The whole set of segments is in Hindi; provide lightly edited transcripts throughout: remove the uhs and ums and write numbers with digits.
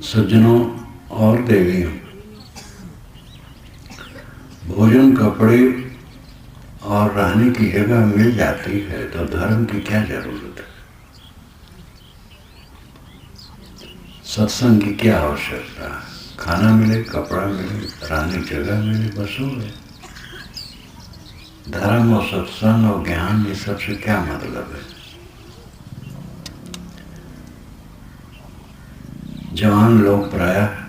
सज्जनों और देवियों, भोजन, कपड़े और रहने की जगह मिल जाती है तो धर्म की क्या जरूरत है? सत्संग की क्या आवश्यकता है? खाना मिले, कपड़ा मिले, रहने की जगह मिले, बस हो गए। धर्म और सत्संग और ज्ञान ये सबसे क्या मतलब है? जवान लोग प्रायः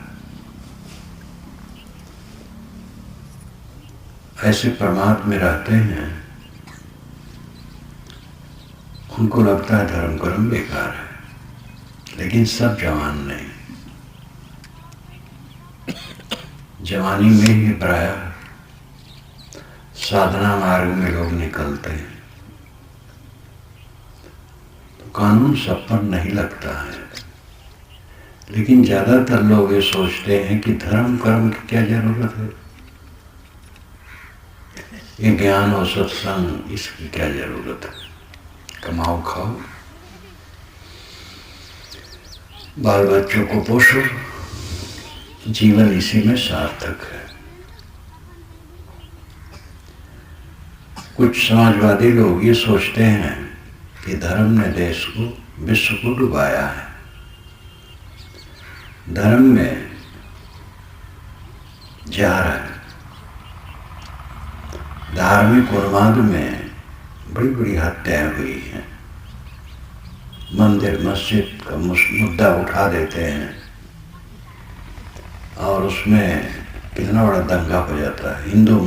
ऐसे प्रमाद में रहते हैं, उनको लगता है धर्म कर्म बेकार है, लेकिन सब जवान नहीं। जवानी में ही प्रायः साधना मार्ग में लोग निकलते हैं, तो कानून सब पर नहीं लगता है। लेकिन ज्यादातर लोग ये सोचते हैं कि धर्म कर्म की क्या जरूरत है, ये ज्ञान और सत्संग इसकी क्या जरूरत है? कमाओ, खाओ, बाल बच्चों को पोषो, जीवन इसी में सार्थक है। कुछ समाजवादी लोग ये सोचते हैं कि धर्म ने देश को, विश्व को डुबाया है। धर्म में जहर है। धार्मिक उन्माद में बड़ी बड़ी हत्याएं हुई हैं। मंदिर मस्जिद का मुद्दा उठा देते हैं और उसमें कितना बड़ा दंगा हो जाता है। हिंदू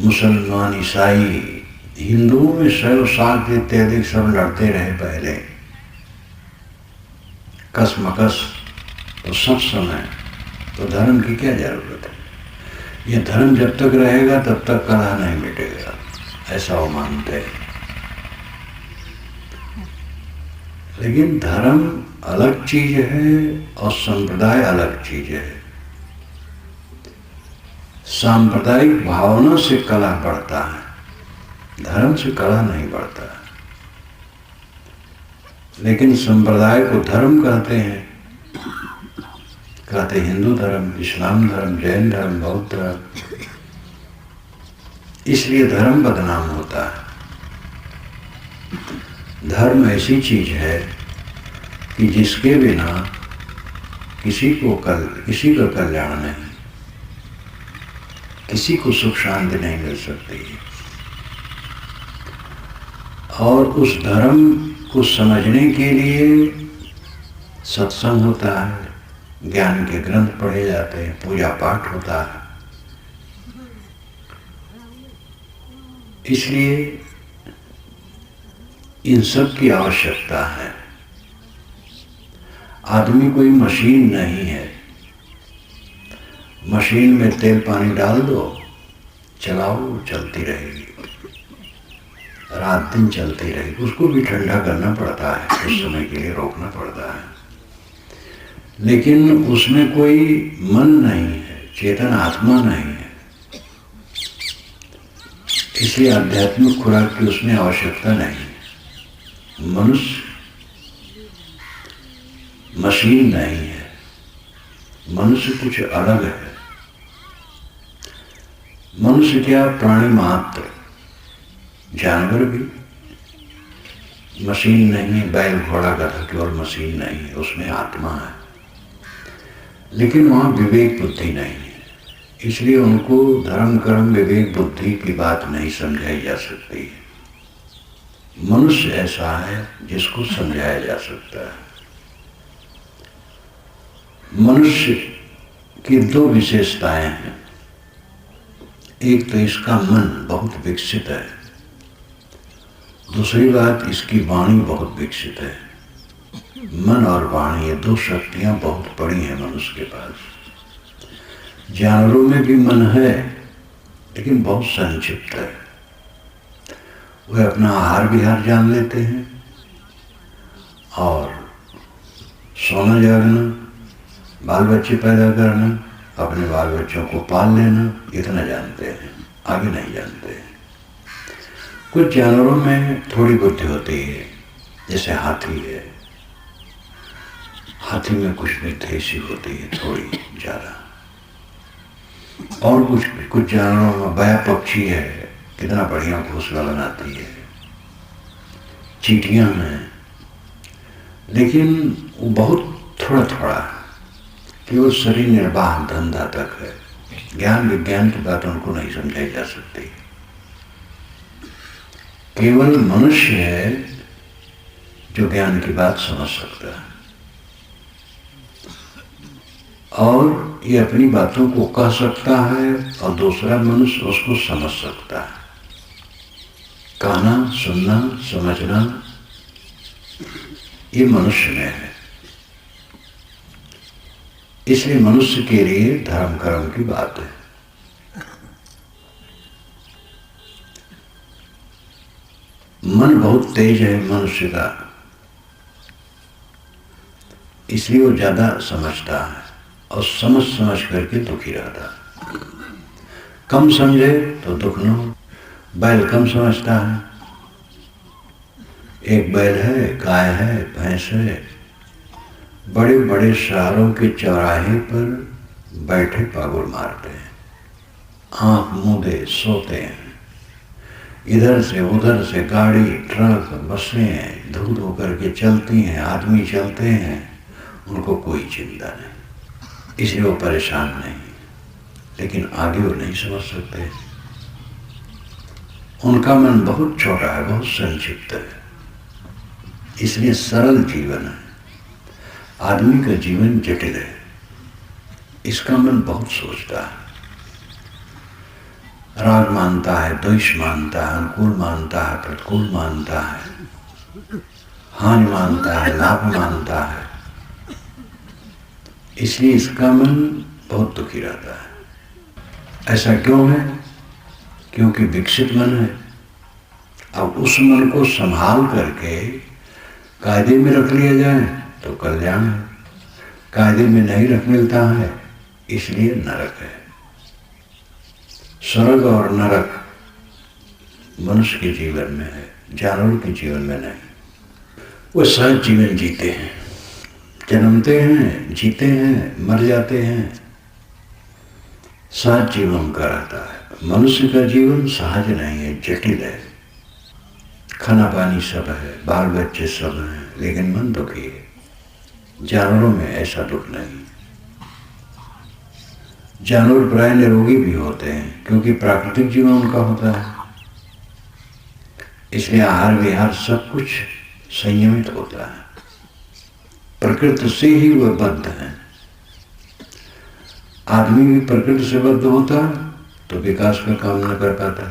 मुसलमान ईसाई, हिंदुओं में 100 साल के इत्यादि सब लड़ते रहे पहले, कसमकस, तो सब समय, तो धर्म की क्या जरूरत है? ये धर्म जब तक रहेगा तब तक कलह नहीं मिटेगा, ऐसा वो मानते हैं। लेकिन धर्म अलग चीज है और संप्रदाय अलग चीज है। सांप्रदायिक भावना से कलह बढ़ता है, धर्म से कलह नहीं बढ़ता है। लेकिन संप्रदाय को धर्म कहते हैं, कहते हिंदू धर्म, इस्लाम धर्म, जैन धर्म, बौद्ध धर्म, इसलिए धर्म बदनाम होता है। धर्म ऐसी चीज है कि जिसके बिना किसी का कल्याण नहीं, किसी को सुख शांति नहीं मिल सकती। और उस धर्म को समझने के लिए सत्संग होता है, ज्ञान के ग्रंथ पढ़े जाते हैं, पूजा पाठ होता है। इसलिए इन सब की आवश्यकता है। आदमी कोई मशीन नहीं है। मशीन में तेल पानी डाल दो, चलाओ, चलती रहेगी, रात दिन चलती रहेगी। उसको भी ठंडा करना पड़ता है, कुछ समय के लिए रोकना पड़ता है, लेकिन उसमें कोई मन नहीं है, चेतन आत्मा नहीं है। इसलिए आध्यात्मिक खुराक की उसमें आवश्यकता नहीं है। मनुष्य मशीन नहीं है, मनुष्य कुछ अलग है। मनुष्य क्या, प्राणी मात्र, जानवर भी मशीन नहीं है। बैल घोड़ा गधा केवल मशीन नहीं है, उसमें आत्मा है। लेकिन वहां विवेक बुद्धि नहीं है, इसलिए उनको धर्म कर्म विवेक बुद्धि की बात नहीं समझाई जा सकती। मनुष्य ऐसा है जिसको समझाया जा सकता है। मनुष्य की दो विशेषताएं हैं। एक तो इसका मन बहुत विकसित है, दूसरी बात इसकी वाणी बहुत विकसित है। मन और वाणी, ये दो शक्तियां बहुत बड़ी हैं मनुष्य के पास। जानवरों में भी मन है, लेकिन बहुत संक्षिप्त है। वे अपना आहार विहार जान लेते हैं और सोना जागना, बाल बच्चे पैदा करना, अपने बाल बच्चों को पाल लेना, इतना जानते हैं, आगे नहीं जानते हैं। कुछ जानवरों में थोड़ी बुद्धि होती है, जैसे हाथी है, हाथी में कुछ विदेशी होती है थोड़ी ज़्यादा, और कुछ जानवरों में बया पक्षी है, कितना बढ़िया घोंसला बनाती है, चींटियां हैं, लेकिन वो बहुत थोड़ा थोड़ा केवल शरीर निर्वाह धंधा तक है। ज्ञान विज्ञान की बात उनको नहीं समझाई जा सकती। केवल मनुष्य है जो ज्ञान की बात समझ सकता है, और ये अपनी बातों को कह सकता है और दूसरा मनुष्य उसको समझ सकता है। कहना, सुनना, समझना ये मनुष्य में है। इसलिए मनुष्य के लिए धर्म कर्म की बात है। मन बहुत तेज है मनुष्य का, इसलिए वो ज्यादा समझता है और समझ समझ करके दुखी रहता है। कम समझे तो दुख न हो। बैल कम समझता है, एक बैल है, गाय है, भैंस है, बड़े बड़े शहरों के चौराहे पर बैठे पागुर मारते हैं, आंख मूंदे सोते हैं, इधर से उधर से गाड़ी ट्रक बसें धू धू करके चलती हैं, आदमी चलते हैं, उनको कोई चिंता नहीं, इसलिए वो परेशान नहीं। लेकिन आगे वो नहीं समझ सकते, उनका मन बहुत छोटा है, बहुत संक्षिप्त है, इसलिए सरल जीवन है। आदमी का जीवन जटिल है, इसका मन बहुत सोचता है, राग मानता है, द्वेष मानता है, अनुकूल मानता है, प्रतिकूल मानता है, हानि मानता है, लाभ मानता है, इसलिए इसका मन बहुत दुखी रहता है। ऐसा क्यों है? क्योंकि विकसित मन है। अब उस मन को संभाल करके कायदे में रख लिया जाए तो कल्याण है, कायदे में नहीं रख मिलता है इसलिए नरक है। स्वर्ग और नरक मनुष्य के जीवन में है, जानवर के जीवन में नहीं। वो सहज जीवन जीते हैं, जन्मते हैं, जीते हैं, मर जाते हैं, सहज जीवन का रहता है। मनुष्य का जीवन सहज नहीं है, जटिल है। खाना पानी सब है, बाल बच्चे सब हैं, लेकिन मन दुखी है। जानवरों में ऐसा दुख नहीं। जानवर प्राय निरोगी भी होते हैं क्योंकि प्राकृतिक जीवन उनका होता है, इसलिए आहार विहार सब कुछ संयमित होता है। प्रकृति से ही वह बद्ध है। आदमी भी प्रकृति से बद्ध होता तो विकास का काम न कर पाता,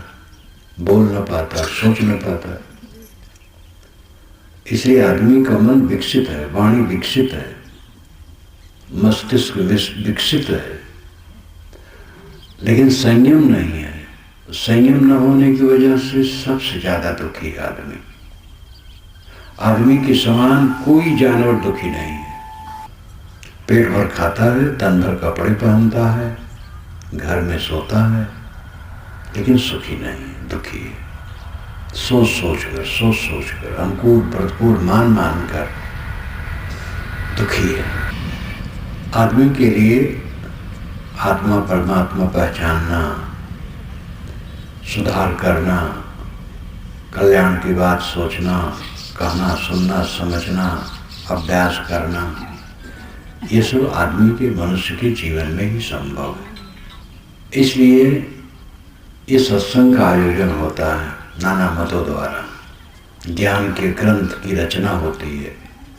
बोल न पाता, सोच न पाता। इसलिए आदमी का मन विकसित है, वाणी विकसित है, मस्तिष्क विकसित है, लेकिन संयम नहीं है। संयम न होने की वजह से सबसे ज्यादा दुखी है आदमी। आदमी के समान कोई जानवर दुखी नहीं है। पेट भर खाता है, तन भर कपड़े पहनता है, घर में सोता है, लेकिन सुखी नहीं, दुखी है। सोच सोच कर अनुकूल प्रतिकूल मान कर दुखी है। आदमी के लिए आत्मा परमात्मा पहचानना, सुधार करना, कल्याण की बात सोचना, कहना, सुनना, समझना, अभ्यास करना, ये सब आदमी के मनुष्य के जीवन में ही संभव है। इसलिए ये सत्संग का आयोजन होता है, नाना मतों द्वारा ज्ञान के ग्रंथ की रचना होती है,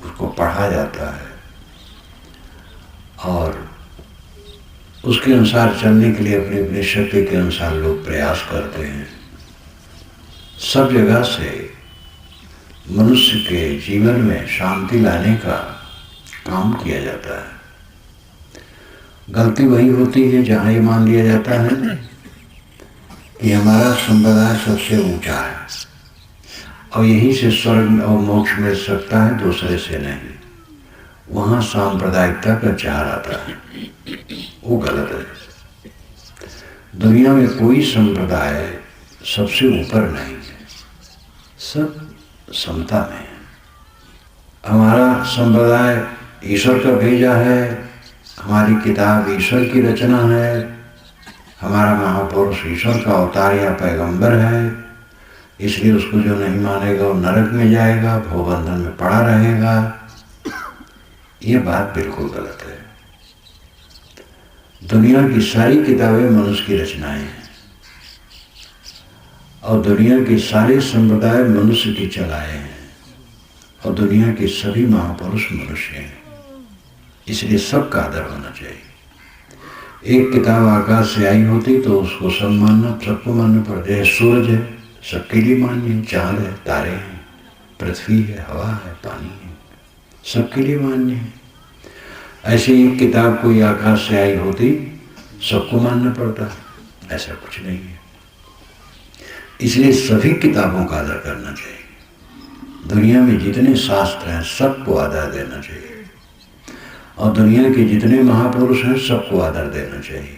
उसको पढ़ा जाता है और उसके अनुसार चलने के लिए अपने अपने शक्ति के अनुसार लोग प्रयास करते हैं। सब जगह से मनुष्य के जीवन में शांति लाने का काम किया जाता है। गलती वही होती है जहाँ ये मान लिया जाता है कि हमारा संप्रदाय सबसे ऊंचा है और यहीं से स्वर्ग और मोक्ष मिल सकता है, दूसरे से नहीं। वहाँ सांप्रदायिकता का चार आता है, वो गलत है। दुनिया में कोई संप्रदाय सबसे ऊपर नहीं है, सब समता में है। हमारा संप्रदाय ईश्वर का भेजा है, हमारी किताब ईश्वर की रचना है, हमारा महापुरुष ईश्वर का अवतार या पैगंबर है, इसलिए उसको जो नहीं मानेगा वो नरक में जाएगा, भवबंधन में पड़ा रहेगा। ये बात बिल्कुल गलत है। दुनिया की सारी किताबें मनुष्य की रचनाएं हैं और दुनिया के सारे संप्रदाय मनुष्य की चलाए हैं और दुनिया के सभी महापुरुष मनुष्य हैं, इसलिए सबका आदर होना चाहिए। एक किताब आकाश से आई होती तो उसको सब मानना, सबको मानना पड़ता है। सूरज है, सबके लिए मान्य है, चांद है, तारे हैं, पृथ्वी है, हवा है, पानी है, सबके लिए मान्य है। ऐसे एक किताब कोई आकाश से आई होती सबको मानना पड़ता, ऐसा कुछ नहीं है। इसलिए सभी किताबों का आदर करना चाहिए। दुनिया में जितने शास्त्र हैं सबको आदर देना चाहिए और दुनिया के जितने महापुरुष हैं सबको आदर देना चाहिए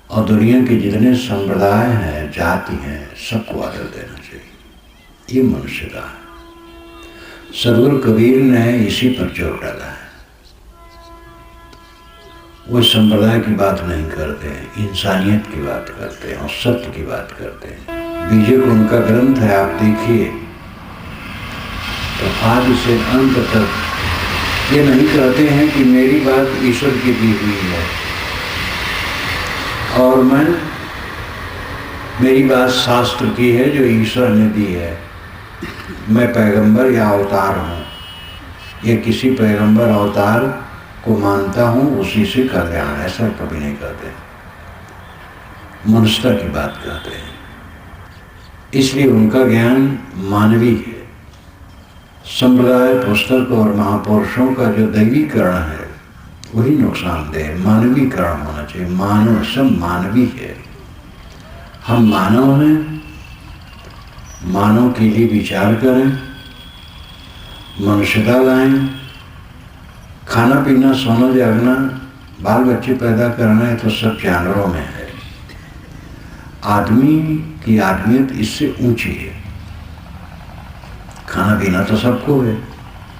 और दुनिया के जितने संप्रदाय हैं, जाति हैं, सबको आदर देना चाहिए। ये मनुष्यता है। सदगुरु कबीर ने इसी पर जोर डाला है। वो संप्रदाय की बात नहीं करते, इंसानियत की बात करते हैं और सत्य की बात करते हैं। बीजे को उनका ग्रंथ है, आप देखिए तो आदि से अंत तक ये नहीं कहते हैं कि मेरी बात ईश्वर की दी हुई है और मेरी बात शास्त्र की है जो ईश्वर ने दी है, मैं पैगंबर या अवतार हूँ, ये किसी पैगंबर अवतार को मानता हूँ, उसी से कल्याण, ऐसा कभी नहीं कहते। मनुष्यता की बात कहते हैं। इसलिए उनका ज्ञान मानवीय है। संप्रदाय, पुस्तक और महापुरुषों का जो दैवीकरण है वही नुकसानदेह है। मानवीकरण होना चाहिए। मानव सब मानवीय है। हम मानव हैं, मानव के लिए विचार करें, मनुष्यता लाएं। खाना पीना, सोना जागना, बाल बच्चे पैदा करना है तो सब जानवरों में है। आदमी की आदमियत इससे ऊंची है। खाना पीना तो सबको है,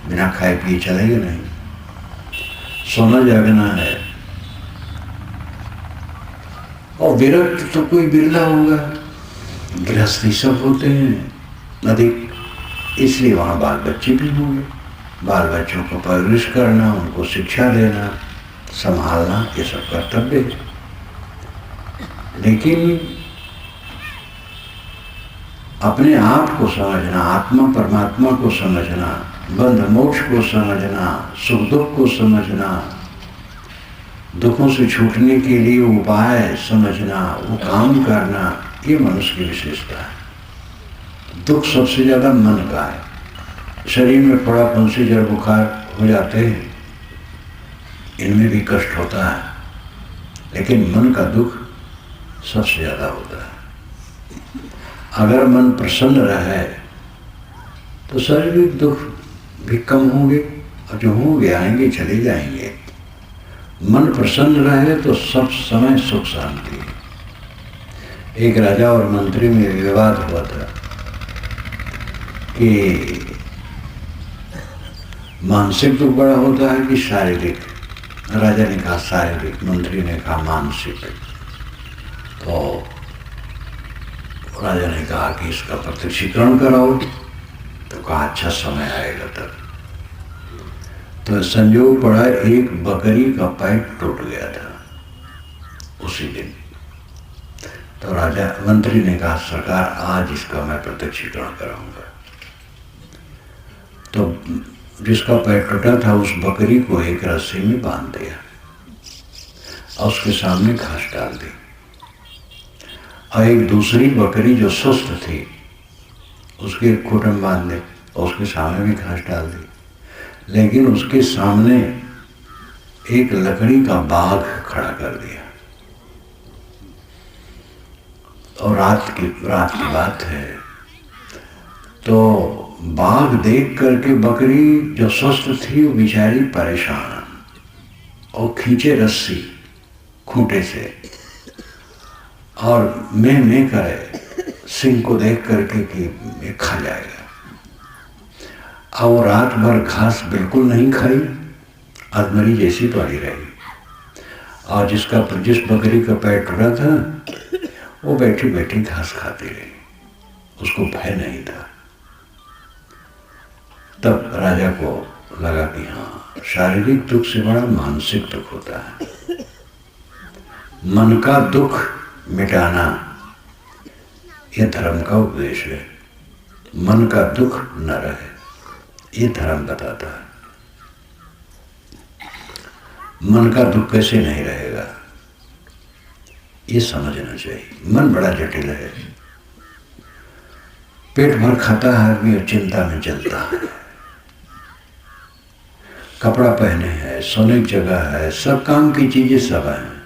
बिना खाए पिए चलेगा नहीं। सोना जागना है और विरक्त तो कोई बिरला होगा, गृहस्थी सब होते हैं अधिक, इसलिए वहाँ बाल बच्चे भी होंगे। बाल बच्चों को परवरिश करना, उनको शिक्षा देना, संभालना, ये सब कर्तव्य है। लेकिन अपने आप को समझना, आत्मा परमात्मा को समझना, बंध मोक्ष को समझना, सुख दुख को समझना, दुखों से छूटने के लिए उपाय समझना, वो काम करना, ये मनुष्य की विशेषता है। दुख सबसे ज्यादा मन का है। शरीर में पड़ा फुंसी, जड़, बुखार हो जाते हैं, इनमें भी कष्ट होता है, लेकिन मन का दुख सबसे ज्यादा होता है। अगर मन प्रसन्न रहे तो शारीरिक दुख भी कम होंगे और जो होंगे आएंगे चले जाएंगे। मन प्रसन्न रहे तो सब समय सुख शांति। एक राजा और मंत्री में विवाद हुआ था कि मानसिक दुख बड़ा होता है कि शारीरिक। राजा ने कहा शारीरिक, मंत्री ने कहा मानसिक। तो राजा ने कहा कि इसका प्रत्यक्षीकरण कराओ। तो कहा अच्छा समय आएगा तब। तो संयोग पड़ा, एक बकरी का पैर टूट गया था उसी दिन। तो राजा, मंत्री ने कहा सरकार आज इसका मैं प्रत्यक्षीकरण कराऊंगा। तो जिसका पैर टूटा था उस बकरी को एक रस्सी में बांध दिया और उसके सामने घास डाल दी और एक दूसरी बकरी जो सुस्त थी उसके खूंटे में बांध दे और उसके सामने भी घास डाल दी। लेकिन उसके सामने एक लकड़ी का बाग खड़ा कर दिया और रात की बात है। तो बाघ देख करके बकरी जो स्वस्थ थी वो बेचारी परेशान और खींचे रस्सी खूंटे से और मैं करे सिंह को देख करके कि ये खा जाएगा। और रात भर घास बिल्कुल नहीं खाई, अधमरी जैसी पड़ी रही। और जिस बकरी का पेट टूटा था वो बैठी बैठी घास खाती रही, उसको भय नहीं था। तब राजा को लगा कि हाँ, शारीरिक दुख से बड़ा मानसिक दुख होता है। मन का दुख मिटाना यह धर्म का उपदेश है। मन का दुख न रहे, ये धर्म बताता है। मन का दुख कैसे नहीं रहेगा, ये समझना चाहिए। मन बड़ा जटिल है। पेट भर खाता है आदमी और चिंता में जलता है। कपड़ा पहने हैं, सोने की जगह है, सब काम की चीजें सब हैं।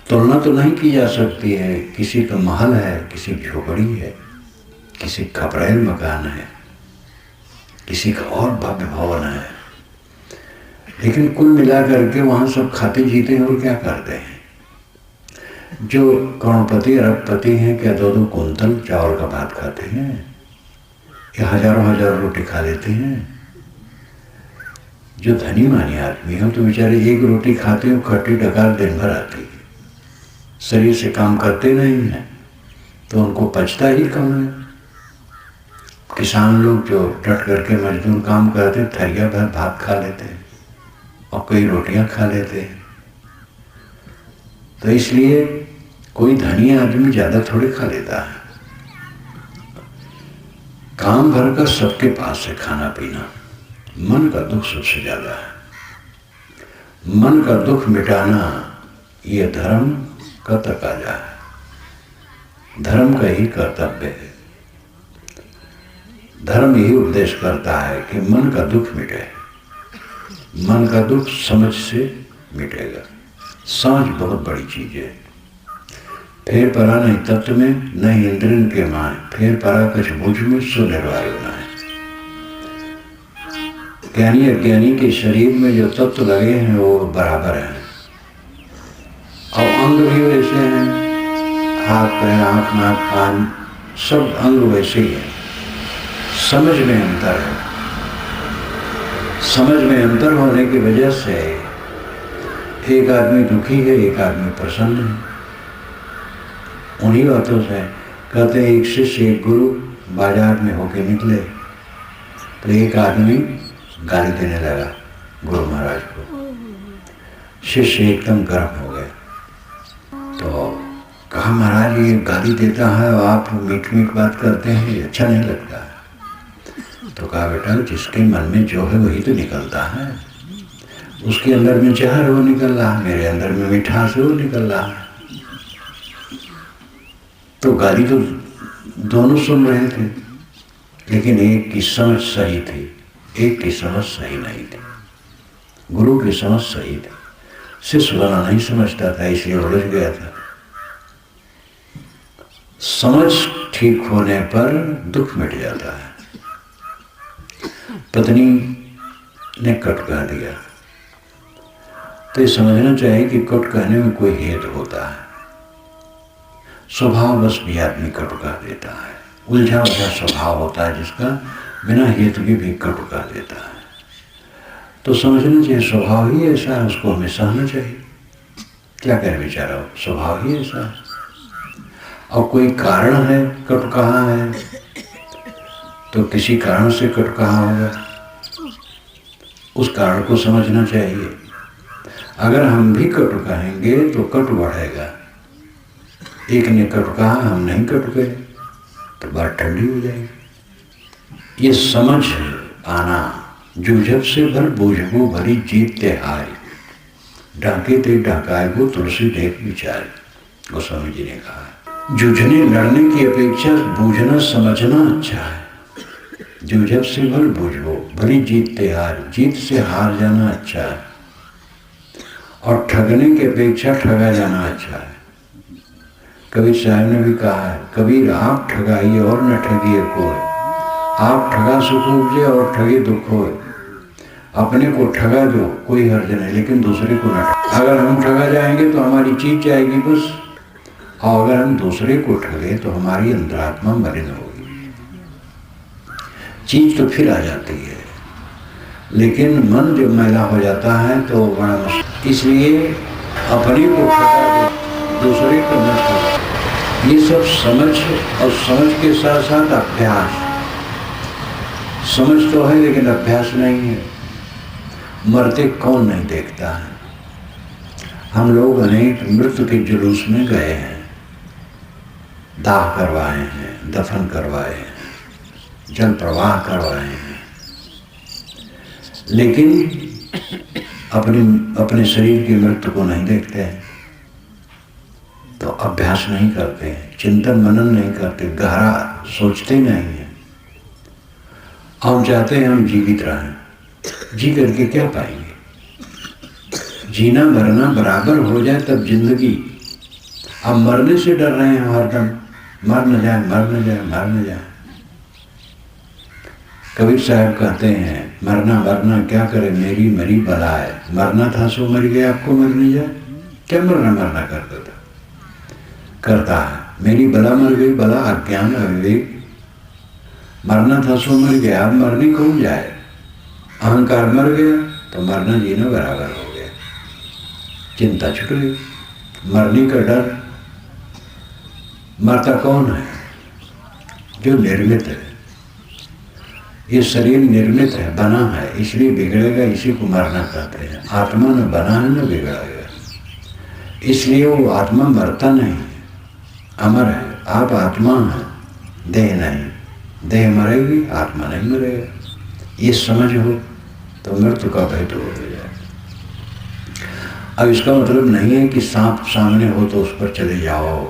तुलना तो नहीं की जा सकती है। किसी का महल है, किसी की झोपड़ी है, किसी का खपड़ेल मकान है, किसी का और भव्य भवन है, लेकिन कुल मिला करके वहाँ सब खाते जीते हैं और क्या करते हैं। जो करोड़पति अरबपति हैं क्या 2-2 कुंतल चावल का भात खाते हैं या हजारों रोटी खा लेते हैं। जो धनी मानी आदमी हो तो बेचारे एक रोटी खाते हो, खट्टी डकार दिन भर आती है, शरीर से काम करते नहीं हैं तो उनको पचता ही कम है। किसान लोग जो डट करके मजदूर काम करते थरिया भर भात खा लेते हैं और कई रोटियां खा लेते हैं। तो इसलिए कोई धनी आदमी ज्यादा थोड़े खा लेता है। काम भर का सबके पास है खाना पीना। मन का दुख सबसे ज्यादा है। मन का दुख मिटाना ये धर्म का तकाजा है, धर्म का ही कर्तव्य है। धर्म यही उपदेश करता है कि मन का दुख मिटे। मन का दुख समझ से मिटेगा। समझ बहुत बड़ी चीज है। फेर परा नहीं तत्व में, नहीं इंद्रियन के माए, फेर परा कछ बुझ में सो निर्वाय होना है। ज्ञानी अज्ञानी के शरीर में जो तत्व लगे हैं वो बराबर हैं और अंग भी वैसे हैं। हाथ पैर आँख नाक कान सब अंग वैसे ही है। समझ में अंतर है। समझ में अंतर होने की वजह से एक आदमी दुखी है, एक आदमी प्रसन्न है। उन्हीं बातों से कहते हैं एक शिष्य एक गुरु बाजार में होके निकले तो एक आदमी गाली देने लगा गुरु महाराज को। शिष्य एकदम गर्म हो गए तो कहा महाराज ये गाली देता है और आप मीठ मीठ बात करते हैं, ये अच्छा नहीं लगता है। तो कहा बेटा जिसके मन में जो है वही तो निकलता है। उसके अंदर में जहर वो निकल रहा है, मेरे अंदर में मिठास वो निकल रहा है। तो गाली तो दोनों सुन रहे थे लेकिन एक की समझ सही थी, एक की समझ सही नहीं थी। गुरु की समझ सही थी, शिष्य वाला नहीं समझता था इसलिए उलझ गया था। समझ ठीक होने पर दुख मिट जाता है। पत्नी ने कट कह दिया तो ये समझना चाहिए कि कट कहने में कोई हेतु होता है। स्वभाव बस भी आदमी कटु कह देता है। उलझा उलझा स्वभाव होता है जिसका बिना हेतु के भी कटु कह देता है। तो समझना चाहिए स्वभाव ही ऐसा है, उसको हमें सहना चाहिए। क्या करे बेचारा, स्वभाव ही ऐसा है। और कोई कारण है कटु कहा है तो किसी कारण से कटु कहा होगा, उस कारण को समझना चाहिए। अगर हम भी कटु कहेंगे तो कटु बढ़ेगा। एक ने कटु कहा हम नहीं कटु कहे तो बात ठंडी हो जाएगी। ये समझ आना जूझब से भर बूझबो भरी जीतते हाय, डाके ते डाकाए को तुलसी देख विचार। गोस्वामी जी ने कहा जूझने लड़ने की अपेक्षा बूझना समझना अच्छा है। जूझब से भर बूझबो भरी जीतते हार, जीत से हार जाना अच्छा है और ठगने की अपेक्षा ठगा जाना अच्छा है। कबीर साहब ने भी कहा है कबीर आप ठगाइए और न ठगिए कोई, आप ठगा सुख उपजे और ठगे दुख होए। अपने को ठगा दो कोई हर्ज नहीं लेकिन दूसरे को न ठगा। अगर हम ठगा जाएंगे तो हमारी चीज जाएगी बस, और अगर हम दूसरे को ठगे तो हमारी अंतरात्मा मलिन होगी। चीज तो फिर आ जाती है, लेकिन मन जब मैला हो जाता है तो बड़ा मुश्किल। इसलिए अपने को खटा दूसरे को न खटा। ये सब समझ, और समझ के साथ साथ अभ्यास। समझ तो है लेकिन अभ्यास नहीं है। मरते कौन नहीं देखता है। हम लोग अनेक मृत्यु के जुलूस में गए हैं, दाह करवाए हैं, दफन करवाए हैं, जल प्रवाह करवाए हैं, लेकिन अपने शरीर की मृत्यु को नहीं देखते हैं। तो अभ्यास नहीं करते, चिंतन मनन नहीं करते, गहरा सोचते नहीं है। हम चाहते हैं हम जीवित रहें, जी करके क्या पाएंगे। जीना मरना बराबर हो जाए तब जिंदगी। अब मरने से डर रहे हैं हरदम, मर न जाए, मर न जाए, मर न जाए। कबीर साहब कहते हैं मरना मरना क्या करे मेरी मरी बला है। मरना था सो मर गया, आपको मर नहीं जाए। क्या मरना मरना करता है। मेरी बला मर गई, बला अज्ञान अविवेक। मरना था सो मर गया, अब मरने कौन जाए। अहंकार मर गया तो मरना जीना बराबर हो गया। चिंता छुट गई, मरने का डर। मरता कौन है? जो निर्मित है। ये शरीर निर्मित है, बना है, इसलिए बिगड़ेगा, इसी को मरना कहते हैं। आत्मा न बना है न बिगड़ेगा, इसलिए वो आत्मा मरता नहीं, अमर है। आप आत्मा हैं, देह नहीं। देह मरेगी, आत्मा नहीं मरेगा। ये समझ हो तो मृत्यु का भय दूर हो जाए। अब इसका मतलब नहीं है कि सांप सामने हो तो उस पर चले जाओ,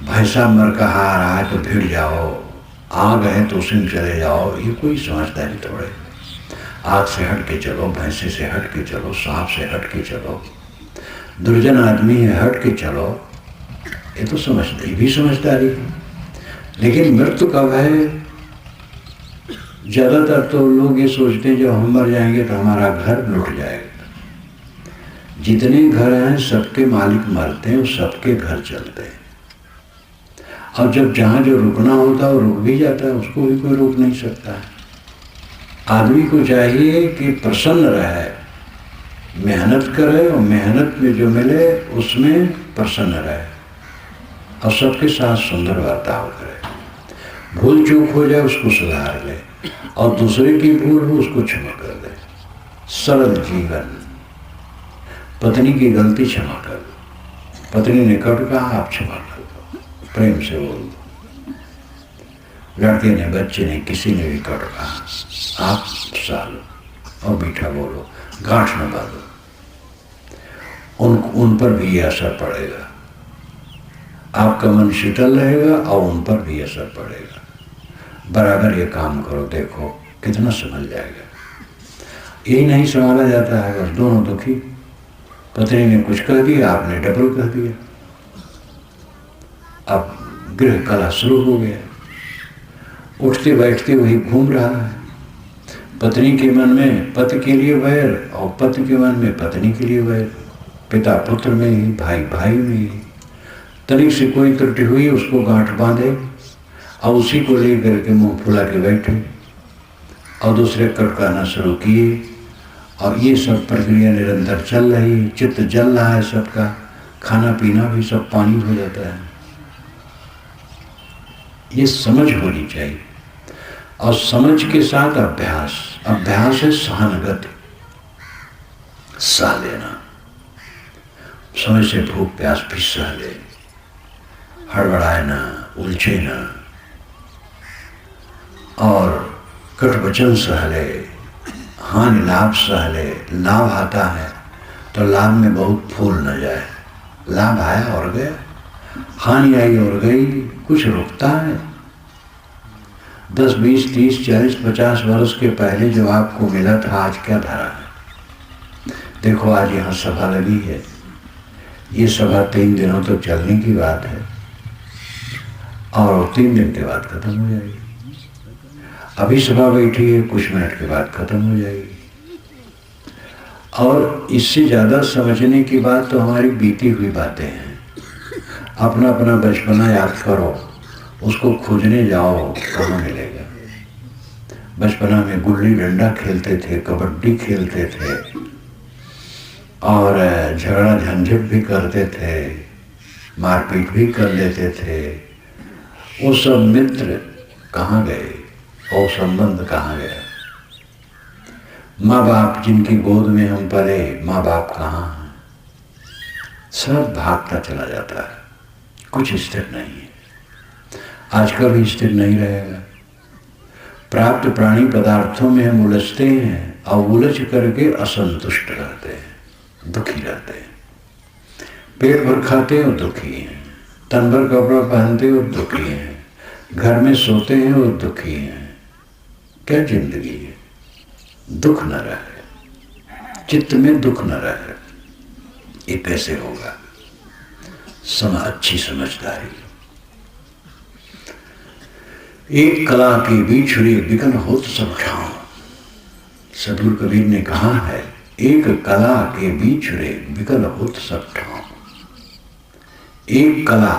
भैंसा मर कहा आ रहा है तो भिड़ जाओ, आग है तो उसी में चले जाओ। ये कोई समझदारी थोड़े। आग से हट के चलो, भैंसे से हट के चलो, सांप से हट के चलो, दुर्जन आदमी है हट के चलो। ये तो समझदारी भी समझदारी है। लेकिन मृत्यु कब है? ज़्यादातर तो लोग ये सोचते हैं जब हम मर जाएंगे तो हमारा घर लुट जाएगा। जितने घर हैं सबके मालिक मरते हैं, सबके घर चलते हैं। और जब जहाँ जो रुकना होता है वो रुक भी जाता है, उसको भी कोई रोक नहीं सकता है। आदमी को चाहिए कि प्रसन्न रहे, मेहनत करे और मेहनत में जो मिले उसमें प्रसन्न रहे, और सबके साथ सुंदर बर्ताव करे। भूल चूक हो जाए उसको सुधार ले, और दूसरे की भूल हो उसको क्षमा कर दे। सरल जीवन। पत्नी की गलती क्षमा कर दो, पत्नी ने कट कहा आप क्षमा कर दो, प्रेम से बोल दो। लड़के ने, बच्चे ने, किसी ने भी कट कहा आप सालो और मीठा बोलो, गांठ न बांधो। उन पर भी ये असर पड़ेगा, आपका मन शीतल रहेगा और उन पर भी असर पड़ेगा। बराबर ये काम करो, देखो कितना संभल जाएगा। यही नहीं संभाला जाता है, बस दोनों दुखी। पत्नी ने कुछ कह दिया, आपने डबल कह दिया। अब गृह कलह शुरू हो गया। उठते बैठते वही घूम रहा है। पत्नी के मन में पति के लिए वैर, और पति के मन में पत्नी के लिए वैर। पिता पुत्र में ही, भाई भाई में ही। तनिक से कोई त्रुटि हुई उसको गांठ बांधे और उसी को लेकर के मुंह फुला के बैठे और दूसरे कटकाना शुरू किए। और ये सब प्रक्रिया निरंतर चल रही है। चित्त जल रहा है सबका, खाना पीना भी सब पानी हो जाता है। ये समझ होनी चाहिए, और समझ के साथ अभ्यास। अभ्यास है सहानुभूति, सह लेना। समय से भूख प्यास भी सह ले, हड़बड़ाए ना, उलझे ना, और कटवचन सह ले, हानि लाभ सह ले। लाभ आता है तो लाभ में बहुत फूल न जाए। लाभ आया और गया, हानि आई और गई, कुछ रुकता है। 10, 20, 30, 40, 50 वर्ष के पहले जो आपको मिला था आज क्या धरा है। देखो आज यहाँ सभा लगी है, ये सभा 3 दिनों तो चलने की बात है और 3 दिन के बाद खत्म हो जाएगी। अभी सभा बैठी है, कुछ मिनट के बाद खत्म हो जाएगी। और इससे ज़्यादा समझने की बात तो हमारी बीती हुई बातें हैं। अपना अपना बचपना याद करो, उसको खोजने जाओ, कहाँ मिलेगा। बचपना में गुल्ली डंडा खेलते थे, कबड्डी खेलते थे और झगड़ा झंझट भी करते थे, मारपीट भी कर लेते थे। वो सब मित्र कहाँ गए और संबंध कहाँ गया? माँ बाप जिनकी गोद में हम पले, माँ बाप कहाँ हैं? सब भागता चला जाता है, कुछ स्थिर नहीं है। आज का भी स्थिर नहीं रहेगा। प्राप्त प्राणी पदार्थों में हम उलझते हैं और उलझ करके असंतुष्ट रहते हैं, दुखी रहते हैं। पेट भर खाते हैं और दुखी हैं, तन भर कपड़ा पहनते हैं और दुखी हैं, घर में सोते हैं और दुखी हैं। क्या जिंदगी है? दुख न रहे, चित्त में दुख न रहे, ये कैसे होगा? अच्छी समझदारी। एक कला के बिछड़े बिकन होत सब ठाव। सदगुरु कबीर ने कहा है, एक कला के बिछड़े बिकन होत सब ठाव। एक कला,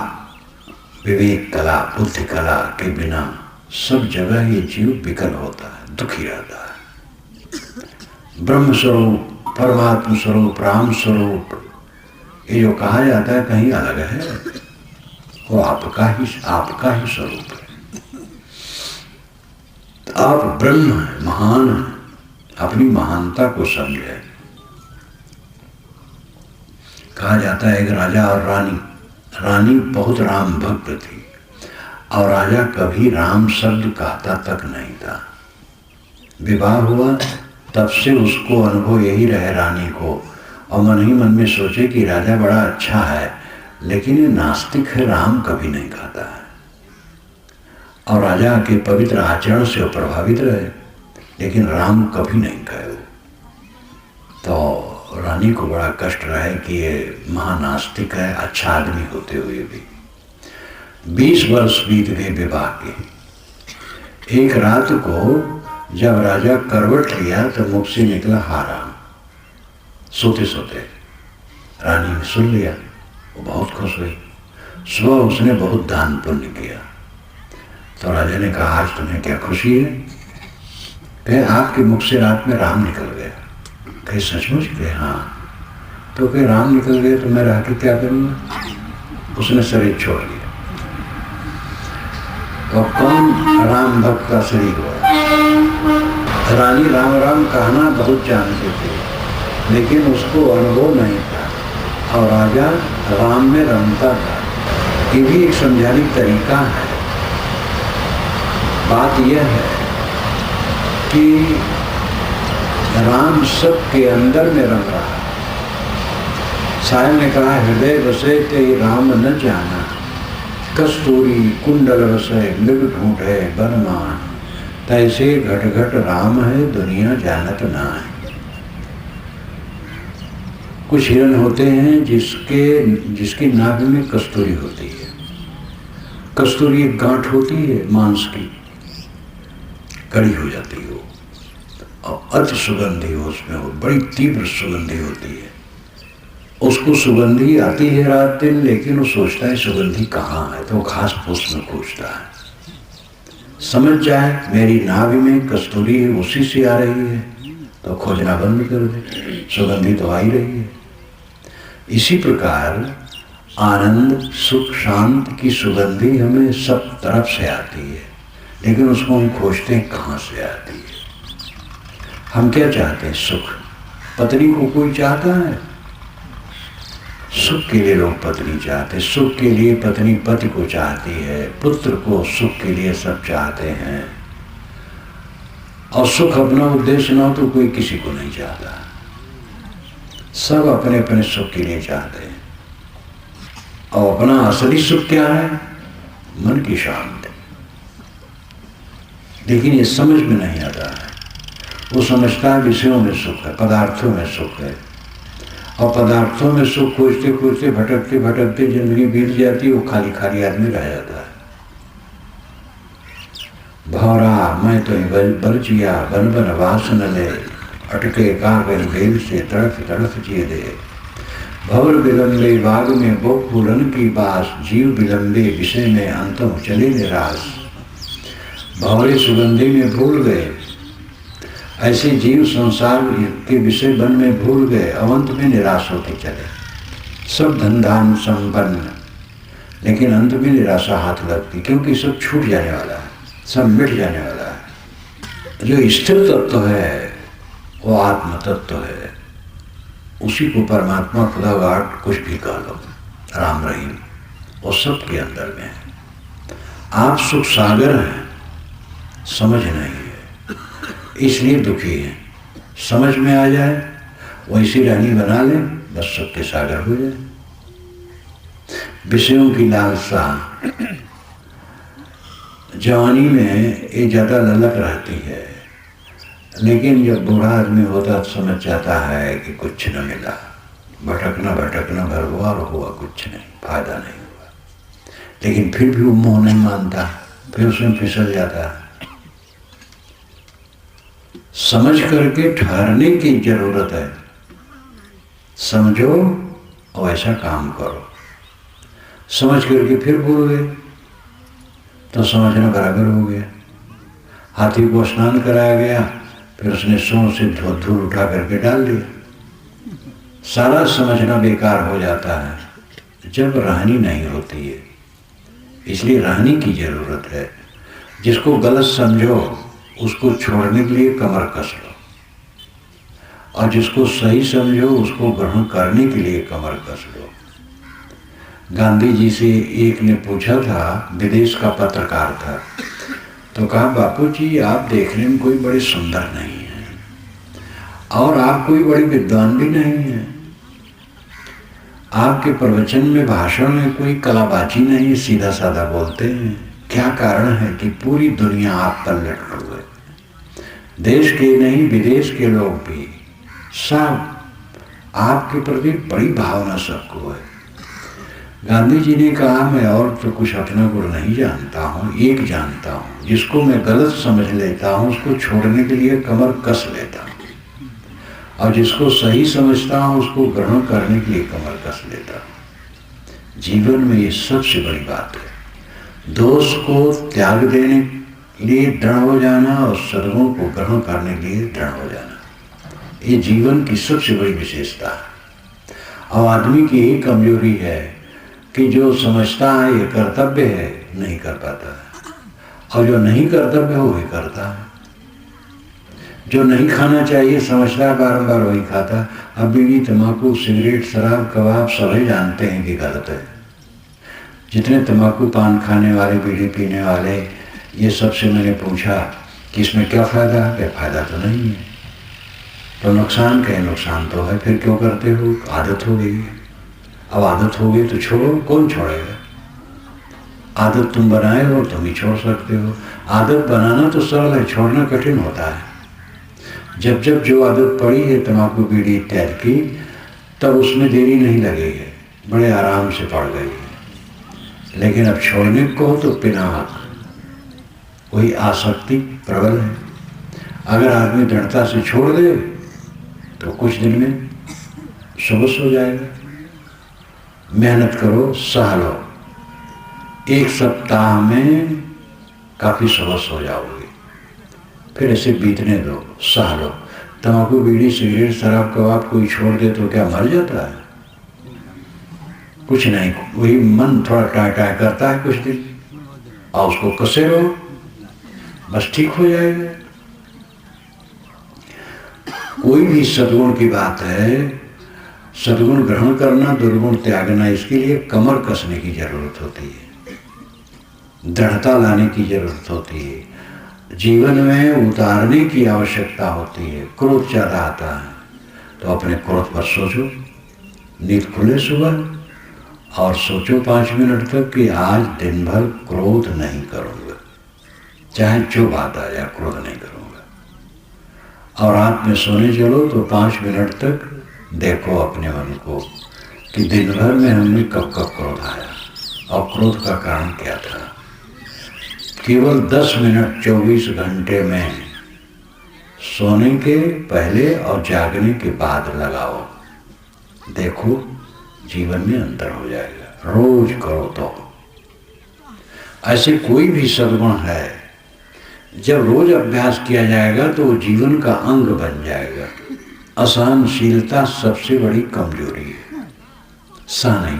विवेक कला, बुद्धि कला के बिना सब जगह ये जीव विकल होता है, दुखी रहता है। ब्रह्म स्वरूप, परमात्मा स्वरूप, राम स्वरूप, ये जो कहा जाता है कहीं अलग है, वो आपका ही स्वरूप है। तो आप ब्रह्म हैं, महान हैं, अपनी महानता को समझे। कहा जाता है एक राजा और रानी बहुत राम भक्त थी और राजा कभी राम शब्द कहता तक नहीं था। विवाह हुआ तब से उसको अनुभव यही रहे रानी को, और मन ही मन में सोचे कि राजा बड़ा अच्छा है, लेकिन ये नास्तिक है, राम कभी नहीं कहता है। और राजा के पवित्र आचरण से प्रभावित रहे, लेकिन राम कभी नहीं कहे। तो रानी को बड़ा कष्ट रहे कि ये महानास्तिक है, अच्छा आदमी होते हुए भी। 20 वर्ष बीत गए विवाह के। एक रात को जब राजा करवट लिया तो मुख से निकला हाराम। सोते सोते रानी ने सुन लिया, वो बहुत खुश हुई। सुबह उसने बहुत दान पुण्य किया। तो राजा ने कहा, आज तुम्हें क्या खुशी है? कहे, आपके मुख से रात में राम निकल गया। कहे, सचमुच? कहे, हाँ। तो कहे, राम निकल गए तो मैं रह के क्या करूँगा? उसने शरीर छोड़ दिया। तो कौन राम भक्त का शरीर हुआ? रानी राम राम कहना बहुत जानते थे, लेकिन उसको अनुभव नहीं था, और राजा राम में रमता था। ये भी एक समझाने का तरीका है। बात यह है कि राम सबके अंदर में रम रहा है। साहिब ने कहा, हृदय बसे ते राम न जाना, कस्तूरी कुंडल बसे मृग ढूंढे बरमान, तैसे घट घट राम है दुनिया जानत ना है। कुछ हिरण होते हैं जिसकी नाक में कस्तूरी होती है। कस्तूरी एक गांठ होती है मांस की, कड़ी हो जाती है वो, और अति सुगंधी हो, उसमें वो बड़ी तीव्र सुगंधी होती है। उसको सुगंधी आती है रात दिन, लेकिन वो सोचता है सुगंधी कहाँ है, तो वो घास फूस में खोजता है। समझ जाए मेरी नाभि में कस्तूरी है, उसी से आ रही है, तो खोजना बंद कर दे, सुगंधी तो आ ही रही है। इसी प्रकार आनंद, सुख, शांत की सुगंधी हमें सब तरफ से आती है, लेकिन उसको हम खोजते हैं कहाँ से आती है। हम क्या चाहते हैं? सुख। पत्नी को कोई चाहता है? सुख के लिए लोग पत्नी चाहते हैं, सुख के लिए पत्नी पति को चाहती है, पुत्र को सुख के लिए सब चाहते हैं। और सुख अपना उद्देश्य ना हो तो कोई किसी को नहीं चाहता, सब अपने अपने सुख के लिए चाहते हैं। और अपना असली सुख क्या है? मन की शांति। लेकिन ये समझ में नहीं आता है। वो समझता है विषयों में सुख है, पदार्थों में सुख है, और पदार्थों में सुख खोजते खोजते भटकते भटकते जिंदगी बीत जाती है, वो खाली खाली आदमी रह जाता है। भौरा मैं तो बल जिया बन बन वासन ले, अटके कागज बेल से तड़फ तड़फ जिए दे। भवर विलंबे बाग में बो फूलन की बास, जीव विलंबे विषय में अंतम चले निराश। भौरे सुगंधी में भूल गए, ऐसे जीव संसार के विषय वन में भूल गए, अवंत में निराश होते चले, सब धन धान संपन्न, लेकिन अंत में निराशा हाथ लगती, क्योंकि सब छूट जाने वाला है, सब मिट जाने वाला है। जो स्थिर तत्व है वो आत्म तत्व है, उसी को परमात्मा खुदा गाड कुछ भी कह लो, राम रहीम, वो सबके अंदर में है। आप सुख सागर हैं, समझ नहीं है, इसलिए दुखी हैं। समझ में आ जाए वैसी रानी बना ले, बस सबके सागर हो जाए। विषयों की लालसा जवानी में ये ज्यादा ललक रहती है, लेकिन जब बूढ़ा आदमी होता तो समझ जाता है कि कुछ न मिला, भटकना भटकना भर हुआ और हुआ कुछ नहीं, फायदा नहीं हुआ। लेकिन फिर भी वो मोह नहीं मानता, फिर उसमें फिसल जाता है। समझ करके ठहरने की जरूरत है। समझो और ऐसा काम करो। समझ करके फिर भूल गए तो समझना बराबर हो गया। हाथी को स्नान कराया गया, फिर उसने सों से धूल उठा करके डाल दिया। सारा समझना बेकार हो जाता है जब रहनी नहीं होती है। इसलिए रहनी की जरूरत है। जिसको गलत समझो उसको छोड़ने के लिए कमर कस लो, और जिसको सही समझो उसको ग्रहण करने के लिए कमर कस लो। गांधी जी से एक ने पूछा था, विदेश का पत्रकार था, तो कहा, बापू जी आप देखने में कोई बड़े सुंदर नहीं हैं और आप कोई बड़े विद्वान भी नहीं हैं, आपके प्रवचन में भाषण में कोई कलाबाजी नहीं, सीधा साधा बोलते हैं, क्या कारण है कि पूरी दुनिया आप पर लटक हुए? देश के नहीं विदेश के लोग भी सब आपके प्रति बड़ी भावना सबको है। गांधी जी ने कहा, मैं और तो कुछ अपना गुण नहीं जानता हूँ, एक जानता हूँ, जिसको मैं गलत समझ लेता हूँ उसको छोड़ने के लिए कमर कस लेता हूँ, और जिसको सही समझता हूँ उसको ग्रहण करने के लिए कमर कस लेता हूँ। जीवन में ये सबसे बड़ी बात है, दोष को त्याग देने के लिए दृढ़ हो जाना और सद्गुण को ग्रहण करने के लिए दृढ़ हो जाना, ये जीवन की सबसे बड़ी विशेषता है। और आदमी की यही कमजोरी है कि जो समझता है ये कर्तव्य है, नहीं कर पाता है, और जो नहीं कर्तव्य हो वही करता है। जो नहीं खाना चाहिए समझता है, बारंबार वही खाता है। अब बीड़ी तंबाकू सिगरेट शराब कबाब सभी जानते हैं कि गलत है। जितने तंबाकू पान खाने वाले बीड़ी पीने वाले, ये सबसे मैंने पूछा कि इसमें क्या फ़ायदा है? फ़ायदा तो नहीं है। तो नुकसान क्या है? नुकसान तो है, फिर क्यों करते हो? आदत हो गई है। अब आदत हो गई तो छोड़ो, कौन छोड़ेगा? आदत तुम बनाए हो तुम ही छोड़ सकते हो। आदत बनाना तो सरल है, छोड़ना कठिन होता है। जब जब जो आदत पड़ी है तंबाकू बीड़ी इत्यादि की, तब उसमें देरी नहीं लगी है, बड़े आराम से पड़ गई है। लेकिन अब छोड़ने को तो पिनाक, वही आसक्ति प्रबल है। अगर आदमी दृढ़ता से छोड़ दे तो कुछ दिन में सबस हो जाएगा। मेहनत करो, सह लो, 1 सप्ताह में काफ़ी सबस हो जाओगे। फिर ऐसे बीतने दो, सह लो। तंबाकू बीड़ी सिगरेट शराब कबाब कोई छोड़ दे तो क्या मर जाता है? कुछ नहीं, वही मन थोड़ा टाय टाय करता है कुछ दिन, और उसको कसे रहो, बस ठीक हो जाएगा। कोई भी सद्गुण की बात है, सद्गुण ग्रहण करना, दुर्गुण त्यागना, इसके लिए कमर कसने की जरूरत होती है, दृढ़ता लाने की जरूरत होती है, जीवन में उतारने की आवश्यकता होती है। क्रोध ज़्यादा आता है तो अपने क्रोध पर सोचो, नींद खुले सुबह और सोचो 5 मिनट तक कि आज दिन भर क्रोध नहीं करूँगा, चाहे जो बात आ जाए क्रोध नहीं करूँगा। और रात में सोने चलो तो 5 मिनट तक देखो अपने मन को कि दिन भर में हमने कब कब क्रोध आया और क्रोध का कारण क्या था। केवल 10 मिनट 24 घंटे में सोने के पहले और जागने के बाद लगाओ, देखो जीवन में अंतर हो जाएगा। रोज करो तो। ऐसे कोई भी सद्गुण है जब रोज अभ्यास किया जाएगा तो वो जीवन का अंग बन जाएगा। असहनशीलता सबसे बड़ी कमजोरी है, सह नहीं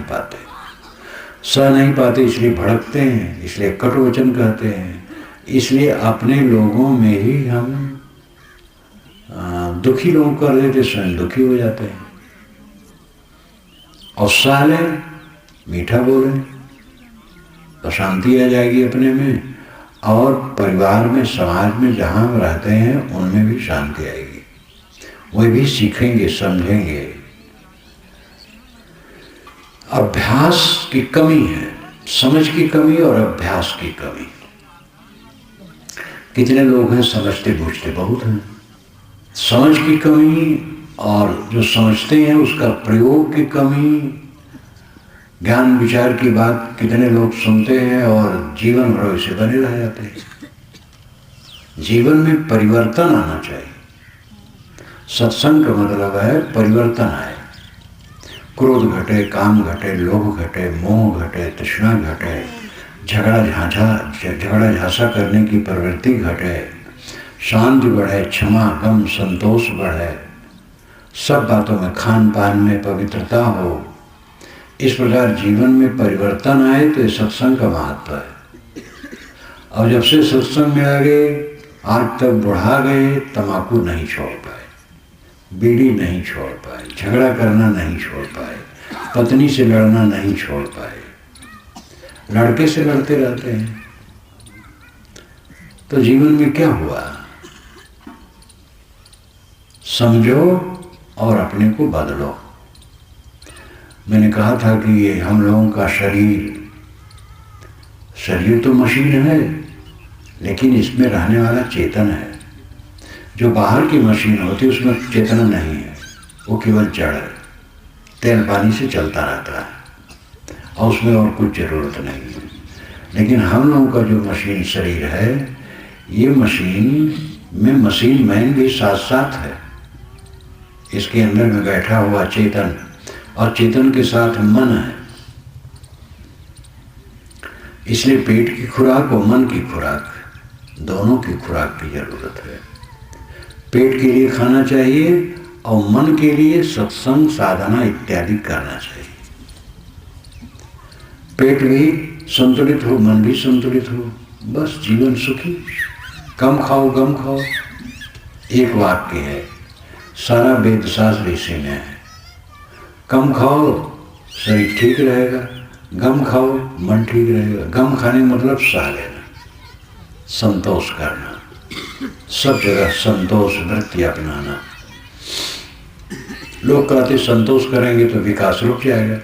पाते इसलिए भड़कते हैं, इसलिए कटु वचन कहते हैं, इसलिए अपने लोगों में ही हम दुखी लोग कर देते, स्वयं दुखी हो जाते हैं। और सह लें, मीठा बोलें तो शांति आ जाएगी अपने में, और परिवार में, समाज में जहाँ हम रहते हैं उनमें भी शांति आएगी। वे भी सीखेंगे, समझेंगे। अभ्यास की कमी है, समझ की कमी और अभ्यास की कमी। कितने लोग हैं समझते बूझते बहुत हैं। समझ की कमी और जो समझते हैं उसका प्रयोग की कमी। ज्ञान विचार की बात कितने लोग सुनते हैं और जीवन भर से बने रह जाते हैं। जीवन में परिवर्तन आना चाहिए। सत्संग का मतलब है परिवर्तन आए, क्रोध घटे, काम घटे, लोभ घटे, मोह घटे, तृष्णा घटे, झगड़ा झांसा करने की प्रवृत्ति घटे, शांति बढ़े, क्षमा, गम, संतोष बढ़े, सब बातों में, खान पान में पवित्रता हो। इस प्रकार जीवन में परिवर्तन आए तो सत्संग का महत्व है। और जब से सत्संग में आ गए, आज तक बढ़ा गए, तम्बाकू नहीं छोड़ पाए, बीड़ी नहीं छोड़ पाए, झगड़ा करना नहीं छोड़ पाए, पत्नी से लड़ना नहीं छोड़ पाए, लड़के से लड़ते रहते हैं, तो जीवन में क्या हुआ? समझो और अपने को बदलो। मैंने कहा था कि ये हम लोगों का शरीर तो मशीन है, लेकिन इसमें रहने वाला चेतन है। जो बाहर की मशीन होती है उसमें चेतना नहीं है, वो केवल जड़ है, तेल पानी से चलता रहता है और उसमें और कुछ ज़रूरत नहीं है। लेकिन हम लोगों का जो मशीन शरीर है, ये मशीन मैन भी साथ साथ है। इसके अंदर में बैठा हुआ चेतन, और चेतन के साथ मन है। इसलिए पेट की खुराक और मन की खुराक, दोनों की खुराक की जरूरत है। पेट के लिए खाना चाहिए और मन के लिए सत्संग, साधना इत्यादि करना चाहिए। पेट भी संतुलित हो, मन भी संतुलित हो, बस जीवन सुखी। कम खाओ, गम खाओ, एक वाक्य है, सारा वेद शास्त्र इसी में है। कम खाओ, शरीर ठीक रहेगा, गम खाओ, मन ठीक रहेगा। गम खाने का मतलब सह लेना, संतोष करना, सब जगह संतोष वृत्ति अपनाना। लोग कहते संतोष करेंगे तो विकास रुक जाएगा,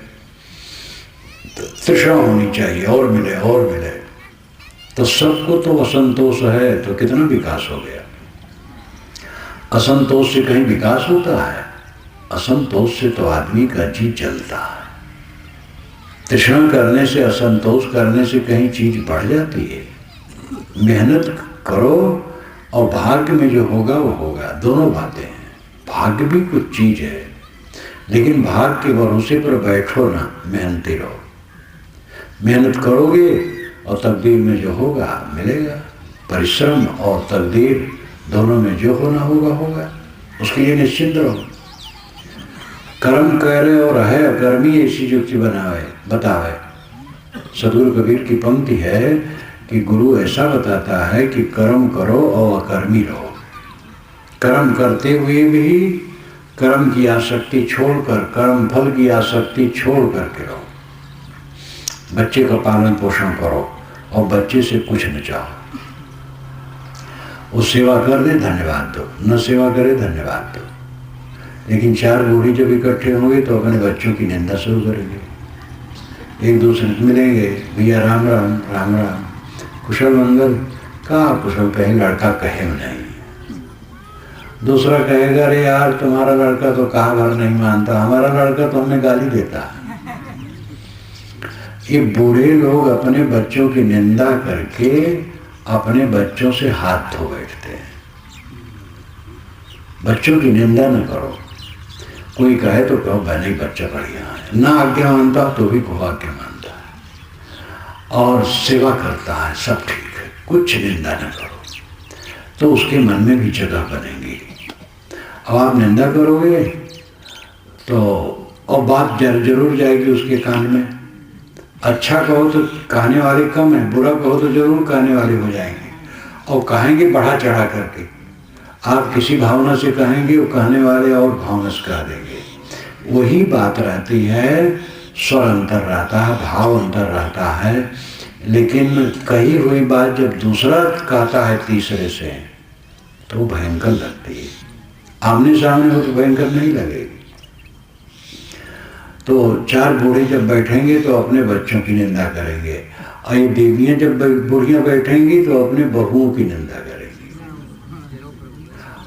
तृष्णा होनी चाहिए, और मिले और मिले। तो सबको तो असंतोष है तो कितना विकास हो गया। असंतोष से कहीं विकास होता है? असंतोष से तो आदमी का जी जलता है। तृष्णा करने से, असंतोष करने से कहीं चीज बढ़ जाती है। मेहनत करो और भाग्य में जो होगा वो होगा, दोनों बातें हैं। भाग्य भी कुछ चीज है, लेकिन भाग्य के भरोसे पर बैठो ना, मेहनती रहो। मेहनत करोगे और तकदीर में जो होगा मिलेगा। परिश्रम और तकदीर दोनों में जो होना होगा होगा, उसके लिए निश्चिंत रहो। कर्म करे और है अकर्मी ऐसी युक्ति बतावे। सदगुरु कबीर की पंक्ति है कि गुरु ऐसा बताता है कि कर्म करो और अकर्मी रहो। कर्म करते हुए भी कर्म की आसक्ति छोड़कर, कर्म फल की आसक्ति छोड़ करके रहो। बच्चे का पालन पोषण करो और बच्चे से कुछ न चाहो। वो सेवा कर दे, धन्यवाद दो, न सेवा करे, धन्यवाद दो। लेकिन चार बूढ़ी जब इकट्ठे होंगे तो अपने बच्चों की निंदा शुरू करेंगे। एक दूसरे से मिलेंगे, भैया राम राम, राम राम, कुशल मंगल। कहा कुशल कहे, लड़का कहे नहीं। दूसरा कहेगा, अरे यार तुम्हारा लड़का तो कहा भर नहीं मानता, हमारा लड़का तो हमें गाली देता है। ये बूढ़े लोग अपने बच्चों की निंदा करके अपने बच्चों से हाथ धो बैठते हैं। बच्चों की निंदा न करो। कोई कहे तो कहो नहीं बच्चा बढ़िया है, ना आज्ञा मानता तो भी को आज्ञा मानता है और सेवा करता है, सब ठीक है, कुछ निंदा न करो। तो उसके मन में भी जगह बनेगी। अब आप निंदा करोगे तो और बात जरूर जाएगी उसके कान में। अच्छा कहो तो कहने वाले कम है, बुरा कहो तो जरूर कहने वाले हो जाएंगे, और कहेंगे बढ़ा चढ़ा करके। आप किसी भावना से कहेंगे, वो कहने वाले और भावना से कह देंगे। वही बात रहती है, स्वर अंतर रहता है, भाव अंतर रहता है, लेकिन कही हुई बात जब दूसरा कहता है तीसरे से तो भयंकर लगती है। आमने सामने हो तो भयंकर नहीं लगेगी। तो चार बूढ़े जब बैठेंगे तो अपने बच्चों की निंदा करेंगे, और ये देवियाँ जब बूढ़ियाँ बैठेंगी तो अपने बहुओं की निंदा करेंगी।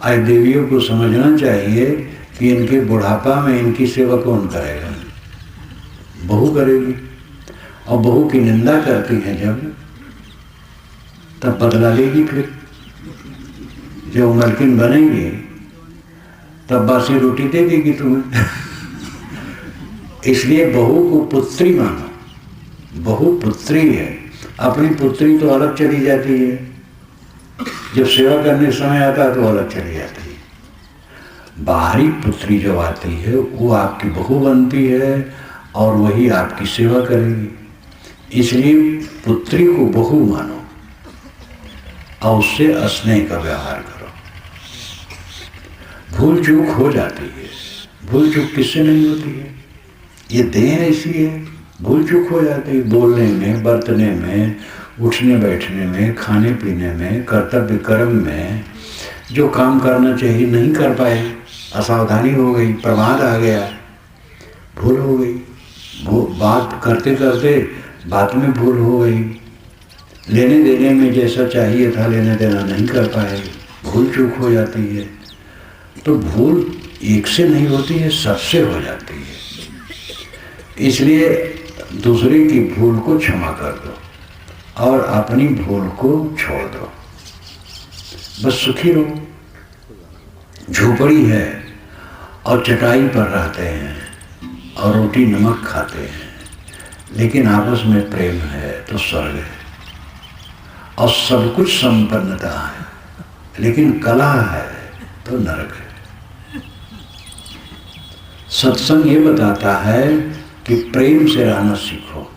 आज देवियों को समझना चाहिए कि इनके बुढ़ापा में इनकी सेवा कौन करेगा? बहू करेगी। और बहू की निंदा करती हैं जब, तब बदला लेगी। फिर जब मलकिन बनेंगी तब बासी रोटी दे देगी तुम्हें। इसलिए बहू को पुत्री मानो। बहू पुत्री है, अपनी पुत्री तो अलग चली जाती है, जब सेवा करने समय आता है तो अलग चली जाती है। बाहरी पुत्री जो आती है वो आपकी बहू बनती है और वही आपकी सेवा करेगी। इसलिए पुत्री को बहू मानो और उससे स्नेह का व्यवहार करो। भूल चूक हो जाती है, भूल चूक किससे नहीं होती है? ये देह ऐसी है, भूल चूक हो जाती है। बोलने में, बरतने में, उठने बैठने में, खाने पीने में, कर्तव्य कर्म में जो काम करना चाहिए नहीं कर पाए, असावधानी हो गई, प्रमाद आ गया, भूल हो गई। वो बात करते करते बात में भूल हो गई, लेने देने में जैसा चाहिए था लेने देना नहीं कर पाए, भूल चूक हो जाती है। तो भूल एक से नहीं होती है, सबसे हो जाती है। इसलिए दूसरे की भूल को क्षमा कर दो और अपनी भूल को छोड़ दो, बस सुखी रहो। झोपड़ी है और चटाई पर रहते हैं और रोटी नमक खाते हैं, लेकिन आपस में प्रेम है तो स्वर्ग है। और सब कुछ संपन्नता है, लेकिन कलह है तो नरक है। सत्संग ये बताता है कि प्रेम से रहना सीखो।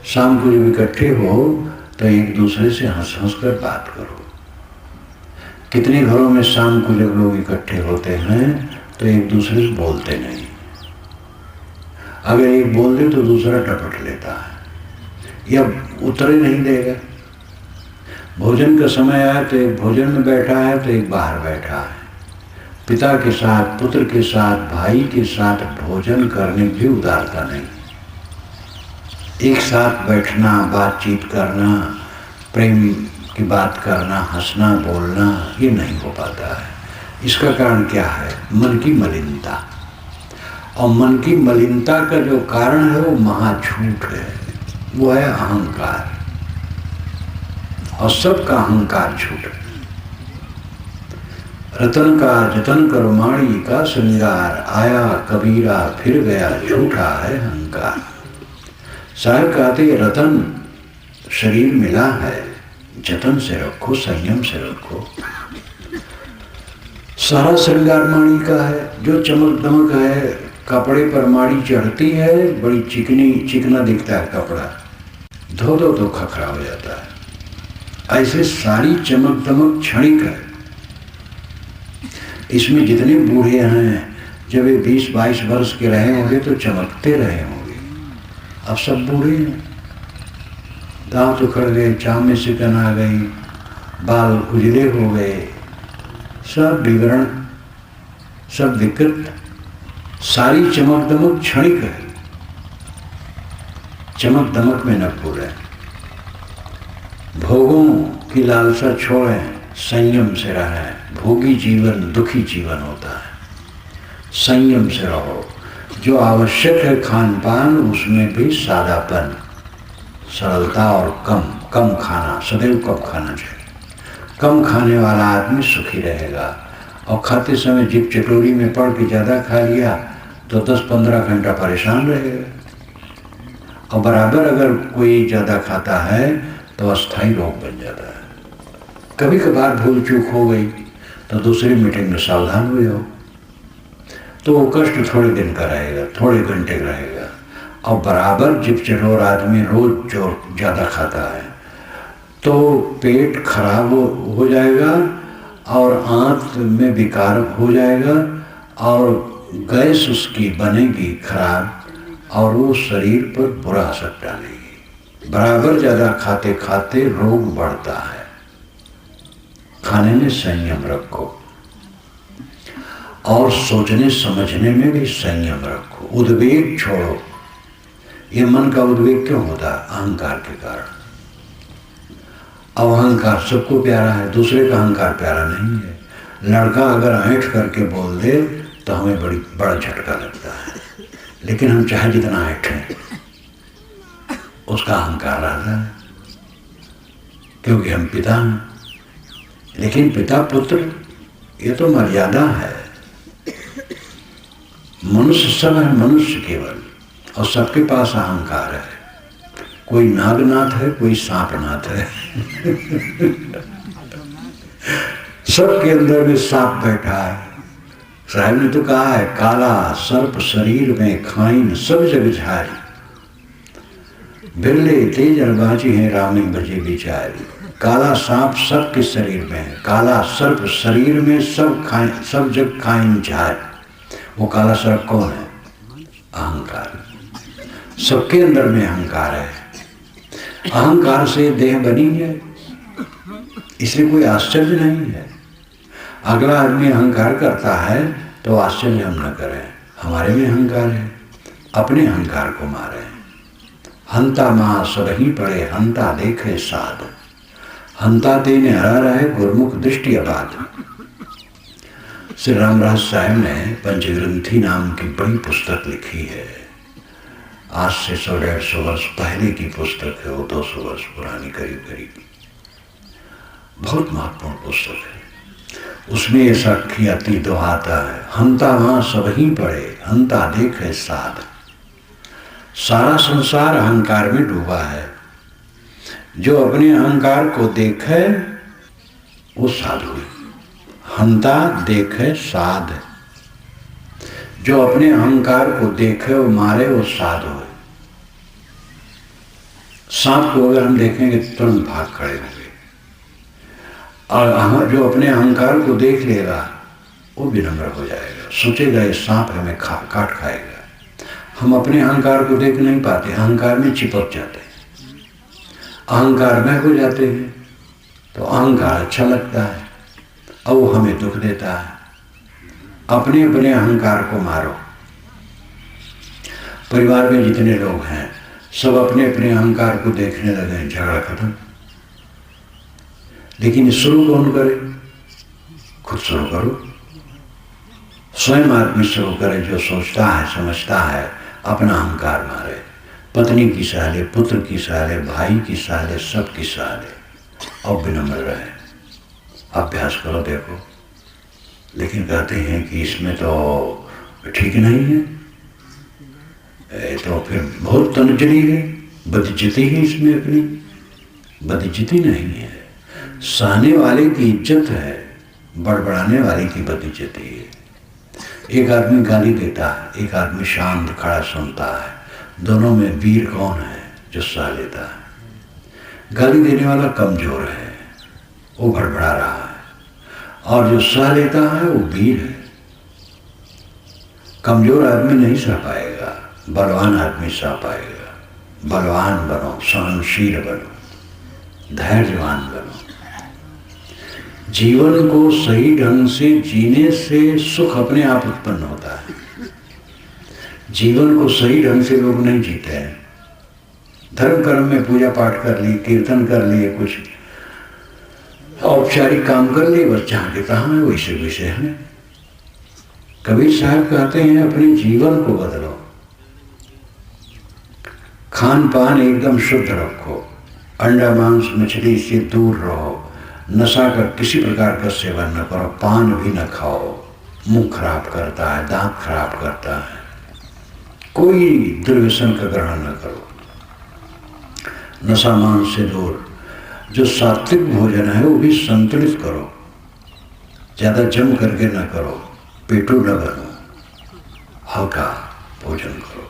शाम को जब इकट्ठे हो तो एक दूसरे से हंस हंस कर बात करो। कितने घरों में शाम को जब लोग इकट्ठे होते हैं तो एक दूसरे से बोलते नहीं। अगर एक बोल दे तो दूसरा टपट लेता है या उतरे नहीं देगा। भोजन का समय आया तो एक भोजन में बैठा है तो एक बाहर बैठा है। पिता के साथ, पुत्र के साथ, भाई के साथ भोजन करने भी उदारता नहीं। एक साथ बैठना, बातचीत करना, प्रेम की बात करना, हंसना, बोलना, ये नहीं हो पाता है। इसका कारण क्या है? मन की मलिनता। और मन की मलिनता का जो कारण है वो महाझूठ है, वो है अहंकार। और सबका अहंकार झूठ है। रतन का जतन करो माणी का श्रृंगार, आया कबीरा फिर गया झूठा है अहंकार। साहब कहते रतन शरीर मिला है, जतन से रखो, संयम से रखो। सारा श्रृंगार माणी का है, जो चमक दमक है, कपड़े पर माड़ी चढ़ती है, बड़ी चिकना दिखता है कपड़ा, धो दो तो खखरा हो जाता है। ऐसे सारी चमक दमक क्षणिक है। इसमें जितने बूढ़े हैं, जब ये 20-22 वर्ष के रहे होंगे तो चमकते रहे होंगे। अब सब बूढ़े हैं, दांत उखड़ गए, चाम में सिकन आ गई, बाल उजले हो गए, सब विवरण, सब विकृत। सारी चमक दमक क्षणिक है। चमक दमक में न भूलें, भोगों की लालसा छोड़ें, संयम से रहें। भोगी जीवन दुखी जीवन होता है। संयम से रहो। जो आवश्यक है खान पान, उसमें भी सादापन, सरलता और कम खाना। सदैव कम खाना चाहिए। कम खाने वाला आदमी सुखी रहेगा। और खाते समय जिप चटोरी में पड़ के ज़्यादा खा लिया तो 10-15 घंटा परेशान रहेगा। और बराबर अगर कोई ज़्यादा खाता है तो अस्थायी रोग बन जाता है। कभी कभार भूल चूक हो गई तो दूसरी मीटिंग में सावधान हो जाओ। तो वो कष्ट थोड़े दिन का रहेगा, थोड़े घंटे का रहेगा। और बराबर जिप चटोर आदमी रोज जो ज़्यादा खाता है तो पेट खराब हो जाएगा और आंत में विकार हो जाएगा और गैस उसकी बनेगी खराब और वो शरीर पर बुरा असर डालेगी। बराबर ज़्यादा खाते खाते रोग बढ़ता है। खाने में संयम रखो और सोचने समझने में भी संयम रखो। उद्वेग छोड़ो। ये मन का उद्वेग क्यों होता है? अहंकार के कारण। अब अहंकार सबको प्यारा है, दूसरे का अहंकार प्यारा नहीं है। लड़का अगर ऐंठ करके बोल दे तो हमें बड़ा झटका लगता है, लेकिन हम चाहे जितना ऐंठें उसका अहंकार रहता है, क्योंकि हम पिता हैं। लेकिन पिता पुत्र ये तो मर्यादा है। मनुष्य सब है, मनुष्य केवल, और सबके पास अहंकार है। कोई नागनाथ है, कोई सांपनाथ है। सबके अंदर में सांप बैठा है। साहब ने तो कहा है, काला सर्प शरीर में खाइन सब जग झारी, बिरले तेज अरबाजी है रामी बजे बिचारी। काला सांप सबके शरीर में है, काला सर्प शरीर में सब जग खाइन झारी। वो काला सर्प कौन है? अहंकार। सबके अंदर में अहंकार है। अहंकार से देह बनी है, इसलिए कोई आश्चर्य नहीं है। अगला आदमी अहंकार करता है तो आश्चर्य हम न करें। हमारे में अहंकार है, अपने अहंकार को मारें। हंता माँ सब ही पड़े, हंता देखे साध, हंता तेने हरा रहे गुरमुख दृष्टि अबाध। श्री रामराज साहब ने पंचग्रंथी नाम की बड़ी पुस्तक लिखी है। आज से 100-150 वर्ष पहले की पुस्तक है, वो 200 वर्ष पुरानी करीब करीब। बहुत महत्वपूर्ण पुस्तक है। उसमें ऐसा खियाती दोहाता है, हंता वहां सब ही पड़े, हंता देखे साध। सारा संसार अहंकार में डूबा है। जो अपने अहंकार को देखे वो साधु है। हंता देखे साध। जो अपने अहंकार को देखे वो मारे वो साधु है। सांप को अगर हम देखेंगे तो तुरंत भाग खड़े होंगे, और जो अपने अहंकार को देख लेगा वो विनम्र हो जाएगा, सोचेगा ये सांप हमें काट खाएगा। हम अपने अहंकार को देख नहीं पाते, अहंकार में चिपक जाते हैं, अहंकार में हो जाते हैं, तो अहंकार अच्छा लगता है और वो हमें दुख देता है। अपने अपने अहंकार को मारो। परिवार में जितने लोग हैं सब अपने अपने अहंकार को देखने लगे, झगड़ा खत्म। लेकिन शुरू कौन करे? खुद शुरू करो। स्वयं आदमी शुरू करे, जो सोचता है समझता है, अपना अहंकार मारे। पत्नी की सहारे, पुत्र की सहारे, भाई की सहारे, सब की सहारे, और विनम्र रहे। अभ्यास करो, देखो। लेकिन कहते हैं कि इसमें तो ठीक नहीं है, तो फिर बहुत तनजली है, बदइज्जती है इसमें। अपनी बदइज्जती नहीं है, सहने वाले की इज्जत है, बड़बड़ाने वाले की बदइज्जती है। एक आदमी गाली देता है, एक आदमी शांत खड़ा सुनता है। दोनों में वीर कौन है? जो सह लेता है। गाली देने वाला कमजोर है, वो बड़बड़ा रहा है, और जो सह लेता है वो वीर है। कमजोर आदमी नहीं सह पाएगा, बलवान आदमी सह पाएगा। बलवान बनो, सहनशील बनो, धैर्यवान बनो। जीवन को सही ढंग से जीने से सुख अपने आप उत्पन्न होता है। जीवन को सही ढंग से लोग नहीं जीते हैं। धर्म कर्म में पूजा पाठ कर ली, कीर्तन कर लिए, कुछ औपचारिक काम कर लिए, बस जहाँ के तहाँ है वैसे वैसे हैं। कबीर साहब कहते हैं अपने जीवन को बदलो, खान पान एकदम शुद्ध रखो, अंडा मांस मछली से दूर रहो, नशा का किसी प्रकार का सेवन न करो, पान भी न खाओ, मुंह खराब करता है, दांत खराब करता है। कोई दुर्व्यसन का ग्रहण न करो, नशा मांस से दूर। जो सात्विक भोजन है वो भी संतुलित करो, ज़्यादा जम करके न करो, पेटू न बनो, हल्का भोजन करो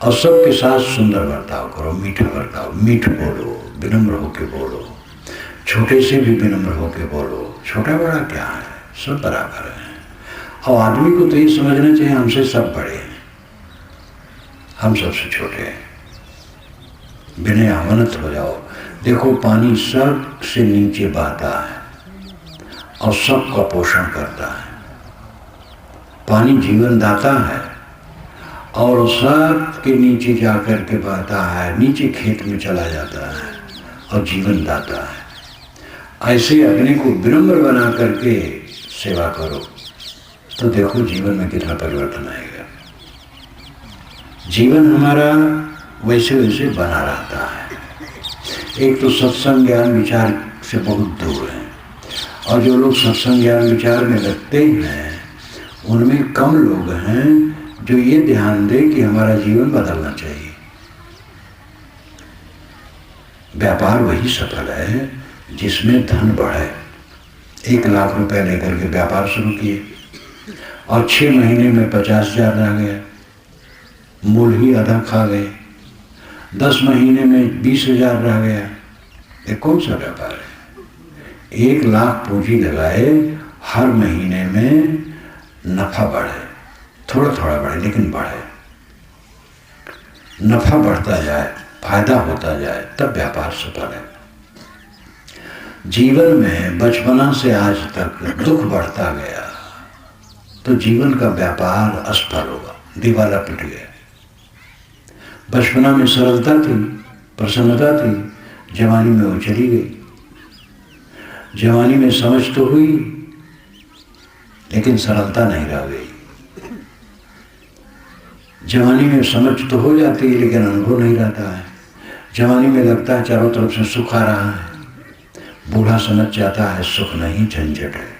और सबके साथ सुंदर बर्ताव करो, मीठा बर्ताव, मीठ बोलो, विनम्र होके बोलो, छोटे से भी विनम्र होके बोलो। छोटा बड़ा क्या है, सब बराबर है। और आदमी को तो ये समझना चाहिए हमसे सब बड़े हैं, हम सबसे छोटे हैं। विनय अवनत हो जाओ। देखो पानी सबसे नीचे बहता है और सबका पोषण करता है। पानी जीवन दाता है और सब के नीचे जाकर के बहता है, नीचे खेत में चला जाता है और जीवन दाता है। ऐसे अपने को विनम्र बना करके सेवा करो तो देखो जीवन में कितना परिवर्तन आएगा। जीवन हमारा वैसे वैसे बना रहता है। एक तो सत्संग ज्ञान विचार से बहुत दूर है और जो लोग सत्संग ज्ञान विचार में लगते हैं उनमें कम लोग हैं जो ये ध्यान दें कि हमारा जीवन बदलना चाहिए। व्यापार वही सफल है जिसमें धन बढ़े। 1 लाख रुपए लेकर के व्यापार शुरू किए और 6 महीने में 50,000 आ गया, मूल ही आधा खा गए। 10 महीने में 20,000 रह गया। ये कौन सा व्यापार है? 1 लाख पूंजी लगाए, हर महीने में नफा बढ़े, थोड़ा थोड़ा बढ़े लेकिन बढ़े, नफा बढ़ता जाए, फायदा होता जाए, तब व्यापार सफल है। जीवन में बचपना से आज तक दुख बढ़ता गया तो जीवन का व्यापार असफल होगा, दिवाला पिट गया। बचपना में सरलता थी, प्रसन्नता थी, जवानी में वो चली गई। जवानी में समझ तो हुई लेकिन सरलता नहीं रह गई। जवानी में समझ तो हो जाती है लेकिन अनुभव नहीं रहता है। जवानी में लगता है चारों तरफ से सुख आ रहा है, बूढ़ा समझ जाता है सुख नहीं झंझट है।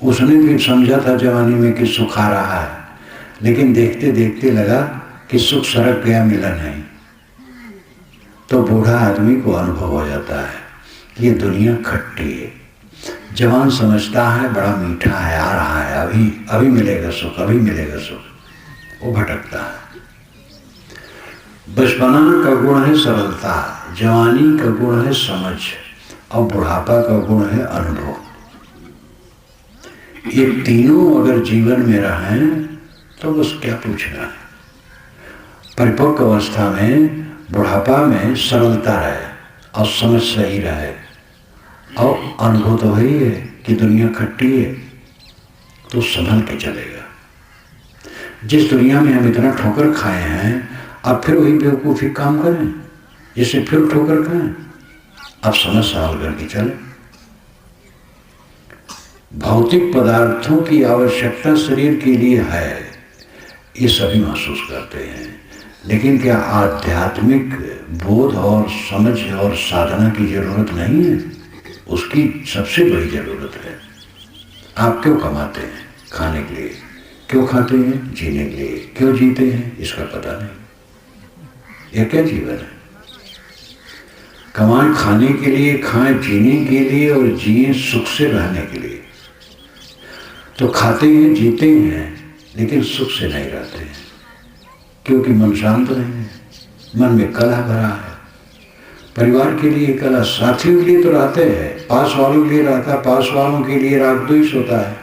उसने भी समझा था जवानी में कि सुख आ रहा है लेकिन देखते देखते लगा कि सुख सरक गया, मिला नहीं। तो बूढ़ा आदमी को अनुभव हो जाता है कि ये दुनिया खट्टी है। जवान समझता है बड़ा मीठा है, आ रहा है, अभी मिलेगा सुख, अभी मिलेगा सुख, वो भटकता है। बचपना का गुण है सरलता, जवानी का गुण है समझ और बुढ़ापा का गुण है अनुभव। ये तीनों अगर जीवन में रहें तो बस क्या पूछना है। परिपक्व अवस्था में, बुढ़ापा में सरलता रहे और समझ सही रहे और अनुभव तो वही है कि दुनिया खट्टी है तो संभल के चलेगा। जिस दुनिया में हम इतना ठोकर खाए हैं अब फिर वही बेवकूफ़ी काम करें जिससे फिर ठोकर खाएं। अब समझ साल करके चले। भौतिक पदार्थों की आवश्यकता शरीर के लिए है, ये सभी महसूस करते हैं, लेकिन क्या आध्यात्मिक बोध और समझ और साधना की जरूरत नहीं है? उसकी सबसे बड़ी जरूरत है। आप क्यों कमाते हैं? खाने के लिए। क्यों खाते हैं? जीने के लिए। क्यों जीते हैं? इसका पता नहीं। यह क्या जीवन है? कमाएं खाने के लिए, खाएं जीने के लिए और जिए सुख से रहने के लिए। तो खाते हैं, जीते हैं लेकिन सुख से नहीं रहते हैं क्योंकि मन शांत नहीं है, मन में कलह भरा है। परिवार के लिए कलह, साथियों के लिए तो रहते हैं, पास वालों के लिए रहता, पास वालों के लिए राग द्वेष होता है,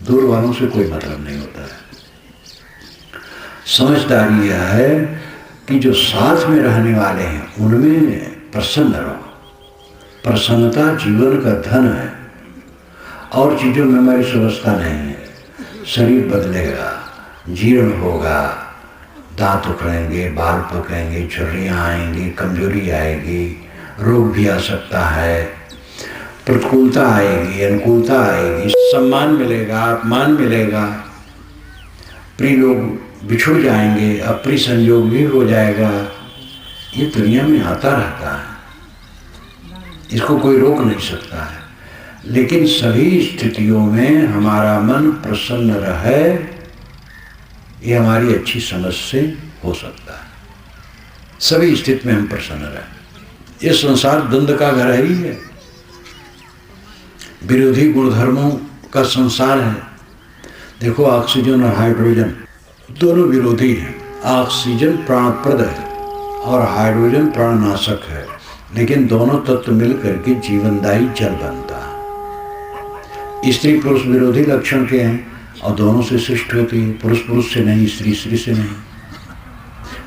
दूर वालों से कोई मतलब नहीं होता है। समझदारी यह है कि जो साथ में रहने वाले हैं उनमें प्रसन्न रहो। प्रसन्नता जीवन का धन है और चीज़ों में हमारी व्यवस्था नहीं है। शरीर बदलेगा, जीर्ण होगा, दांत उखड़ेंगे, बाल पकेंगे, झुर्रियाँ आएंगी, कमजोरी आएगी, रोग भी आ सकता है, प्रतिकूलता आएगी, अनुकूलता आएगी, सम्मान मिलेगा, अपमान मिलेगा, प्रिय लोग बिछुड़ जाएंगे, अप्रिय संयोग भी हो जाएगा। ये दुनिया में आता रहता है, इसको कोई रोक नहीं सकता है। लेकिन सभी स्थितियों में हमारा मन प्रसन्न रहे, ये हमारी अच्छी समझ से हो सकता है। सभी स्थिति में हम प्रसन्न रहें। ये संसार द्वंद्व का घर ही है, विरोधी गुणधर्मों का संसार है। देखो ऑक्सीजन और हाइड्रोजन दोनों विरोधी हैं। ऑक्सीजन प्राणप्रद है और हाइड्रोजन प्राणनाशक है, लेकिन दोनों तत्व मिलकर के जीवनदायी जल बनता है। स्त्री पुरुष विरोधी लक्षण के हैं और दोनों से सृष्टि होती है, पुरुष पुरुष से नहीं, स्त्री स्त्री से नहीं।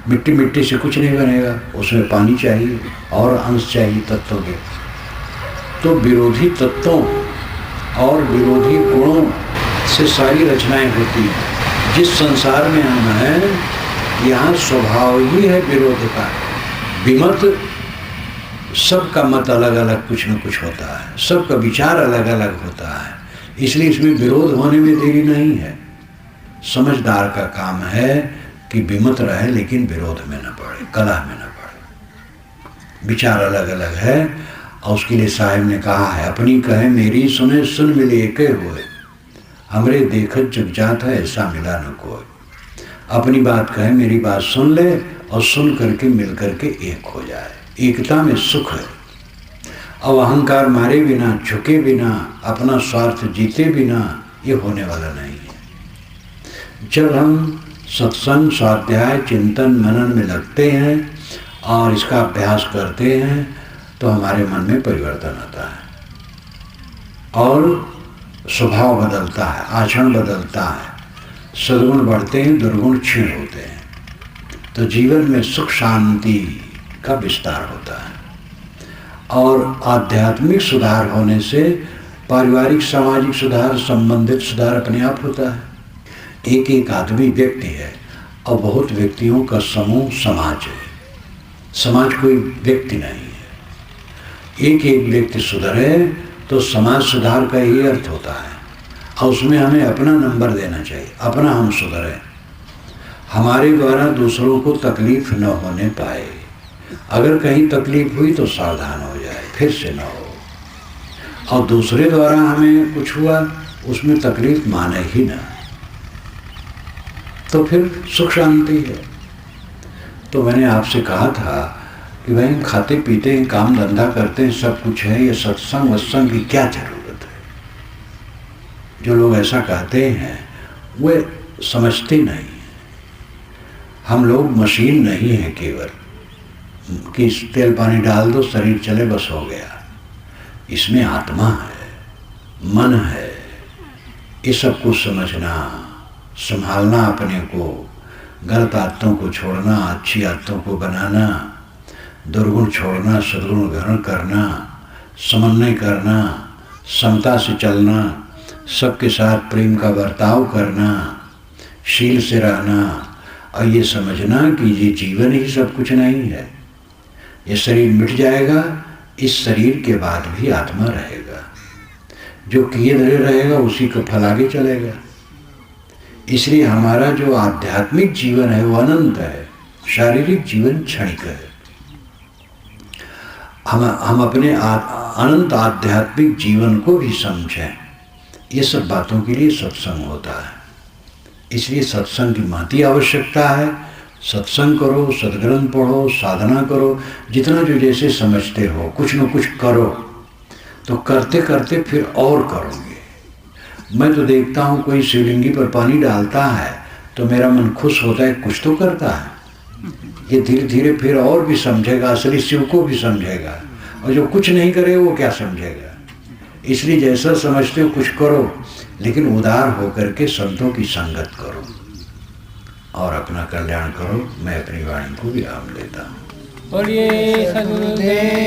मिट्टी मिट्टी से कुछ नहीं बनेगा, उसमें पानी चाहिए और अंश चाहिए तत्वों के। तो विरोधी तत्वों और विरोधी गुणों से सारी रचनाएं होती हैं। जिस संसार में हम हैं यहाँ स्वभाव ही है विरोध का। विमत, सबका मत अलग अलग कुछ न कुछ होता है, सबका विचार अलग अलग होता है, इसलिए इसमें विरोध होने में देरी नहीं है। समझदार का काम है कि विमत रहे लेकिन विरोध में न पड़े, कलह में न पड़े। विचार अलग अलग है और उसके लिए साहिब ने कहा है, अपनी कहे मेरी सुने सुन मिले एक हुए, हमरे देखत जग जात है ऐसा मिला न कोई। अपनी बात कहे मेरी बात सुन ले और सुन करके मिल करके एक हो जाए। एकता में सुख है। अब अहंकार मारे बिना, झुके बिना, अपना स्वार्थ जीते बिना ये होने वाला नहीं है। जब हम सत्संग, स्वाध्याय, चिंतन, मनन में लगते हैं और इसका अभ्यास करते हैं तो हमारे मन में परिवर्तन आता है और स्वभाव बदलता है, आचरण बदलता है, सद्गुण बढ़ते हैं, दुर्गुण क्षीण होते हैं, तो जीवन में सुख शांति का विस्तार होता है। और आध्यात्मिक सुधार होने से पारिवारिक सामाजिक सुधार, संबंधित सुधार अपने आप होता है। एक एक आदमी व्यक्ति है और बहुत व्यक्तियों का समूह समाज है। समाज कोई व्यक्ति नहीं है। एक एक व्यक्ति सुधरे तो समाज सुधार का ही अर्थ होता है और उसमें हमें अपना नंबर देना चाहिए, अपना हम सुधरें, हमारे द्वारा दूसरों को तकलीफ न होने पाए। अगर कहीं तकलीफ हुई तो सावधान हो जाए, फिर से न हो। और दूसरे द्वारा हमें कुछ हुआ उसमें तकलीफ माने ही ना, तो फिर सुख शांति है। तो मैंने आपसे कहा था कि भाई हम खाते पीते हैं, काम धंधा करते हैं, सब कुछ है, ये सत्संग वत्संग की क्या जरूरत है। जो लोग ऐसा कहते हैं वे समझते नहीं। हम लोग मशीन नहीं है केवल कि तेल पानी डाल दो शरीर चले बस हो गया। इसमें आत्मा है, मन है। ये सब कुछ समझना, संभालना अपने को, गलत आदतों को छोड़ना, अच्छी आदतों को बनाना, दुर्गुण छोड़ना, सद्गुण ग्रहण करना, समन्वय करना, समता से चलना, सबके साथ प्रेम का बर्ताव करना, शील से रहना और ये समझना कि ये जीवन ही सब कुछ नहीं है। ये शरीर मिट जाएगा, इस शरीर के बाद भी आत्मा रहेगा। जो किए धरे रहेगा उसी का फल आगे चलेगा। इसलिए हमारा जो आध्यात्मिक जीवन है वो अनंत है, शारीरिक जीवन क्षणिक है। हम अपने अनंत आध्यात्मिक जीवन को भी समझें। ये सब बातों के लिए सत्संग होता है। इसलिए सत्संग की महती आवश्यकता है। सत्संग करो, सद्ग्रंथ पढ़ो, साधना करो, जितना जो जैसे समझते हो, कुछ न कुछ करो, तो करते करते फिर और करोगे। मैं तो देखता हूँ कोई शिवलिंगी पर पानी डालता है तो मेरा मन खुश होता है, कुछ तो करता है। ये धीरे धीरे फिर और भी समझेगा, असली शिव को भी समझेगा, और जो कुछ नहीं करे वो क्या समझेगा। इसलिए जैसा समझते हो कुछ करो, लेकिन उदार होकर के संतों की संगत करो और अपना कल्याण करो। मैं अपनी वाणी को विराम देता हूँ। बोलिए सद्गुरुदेव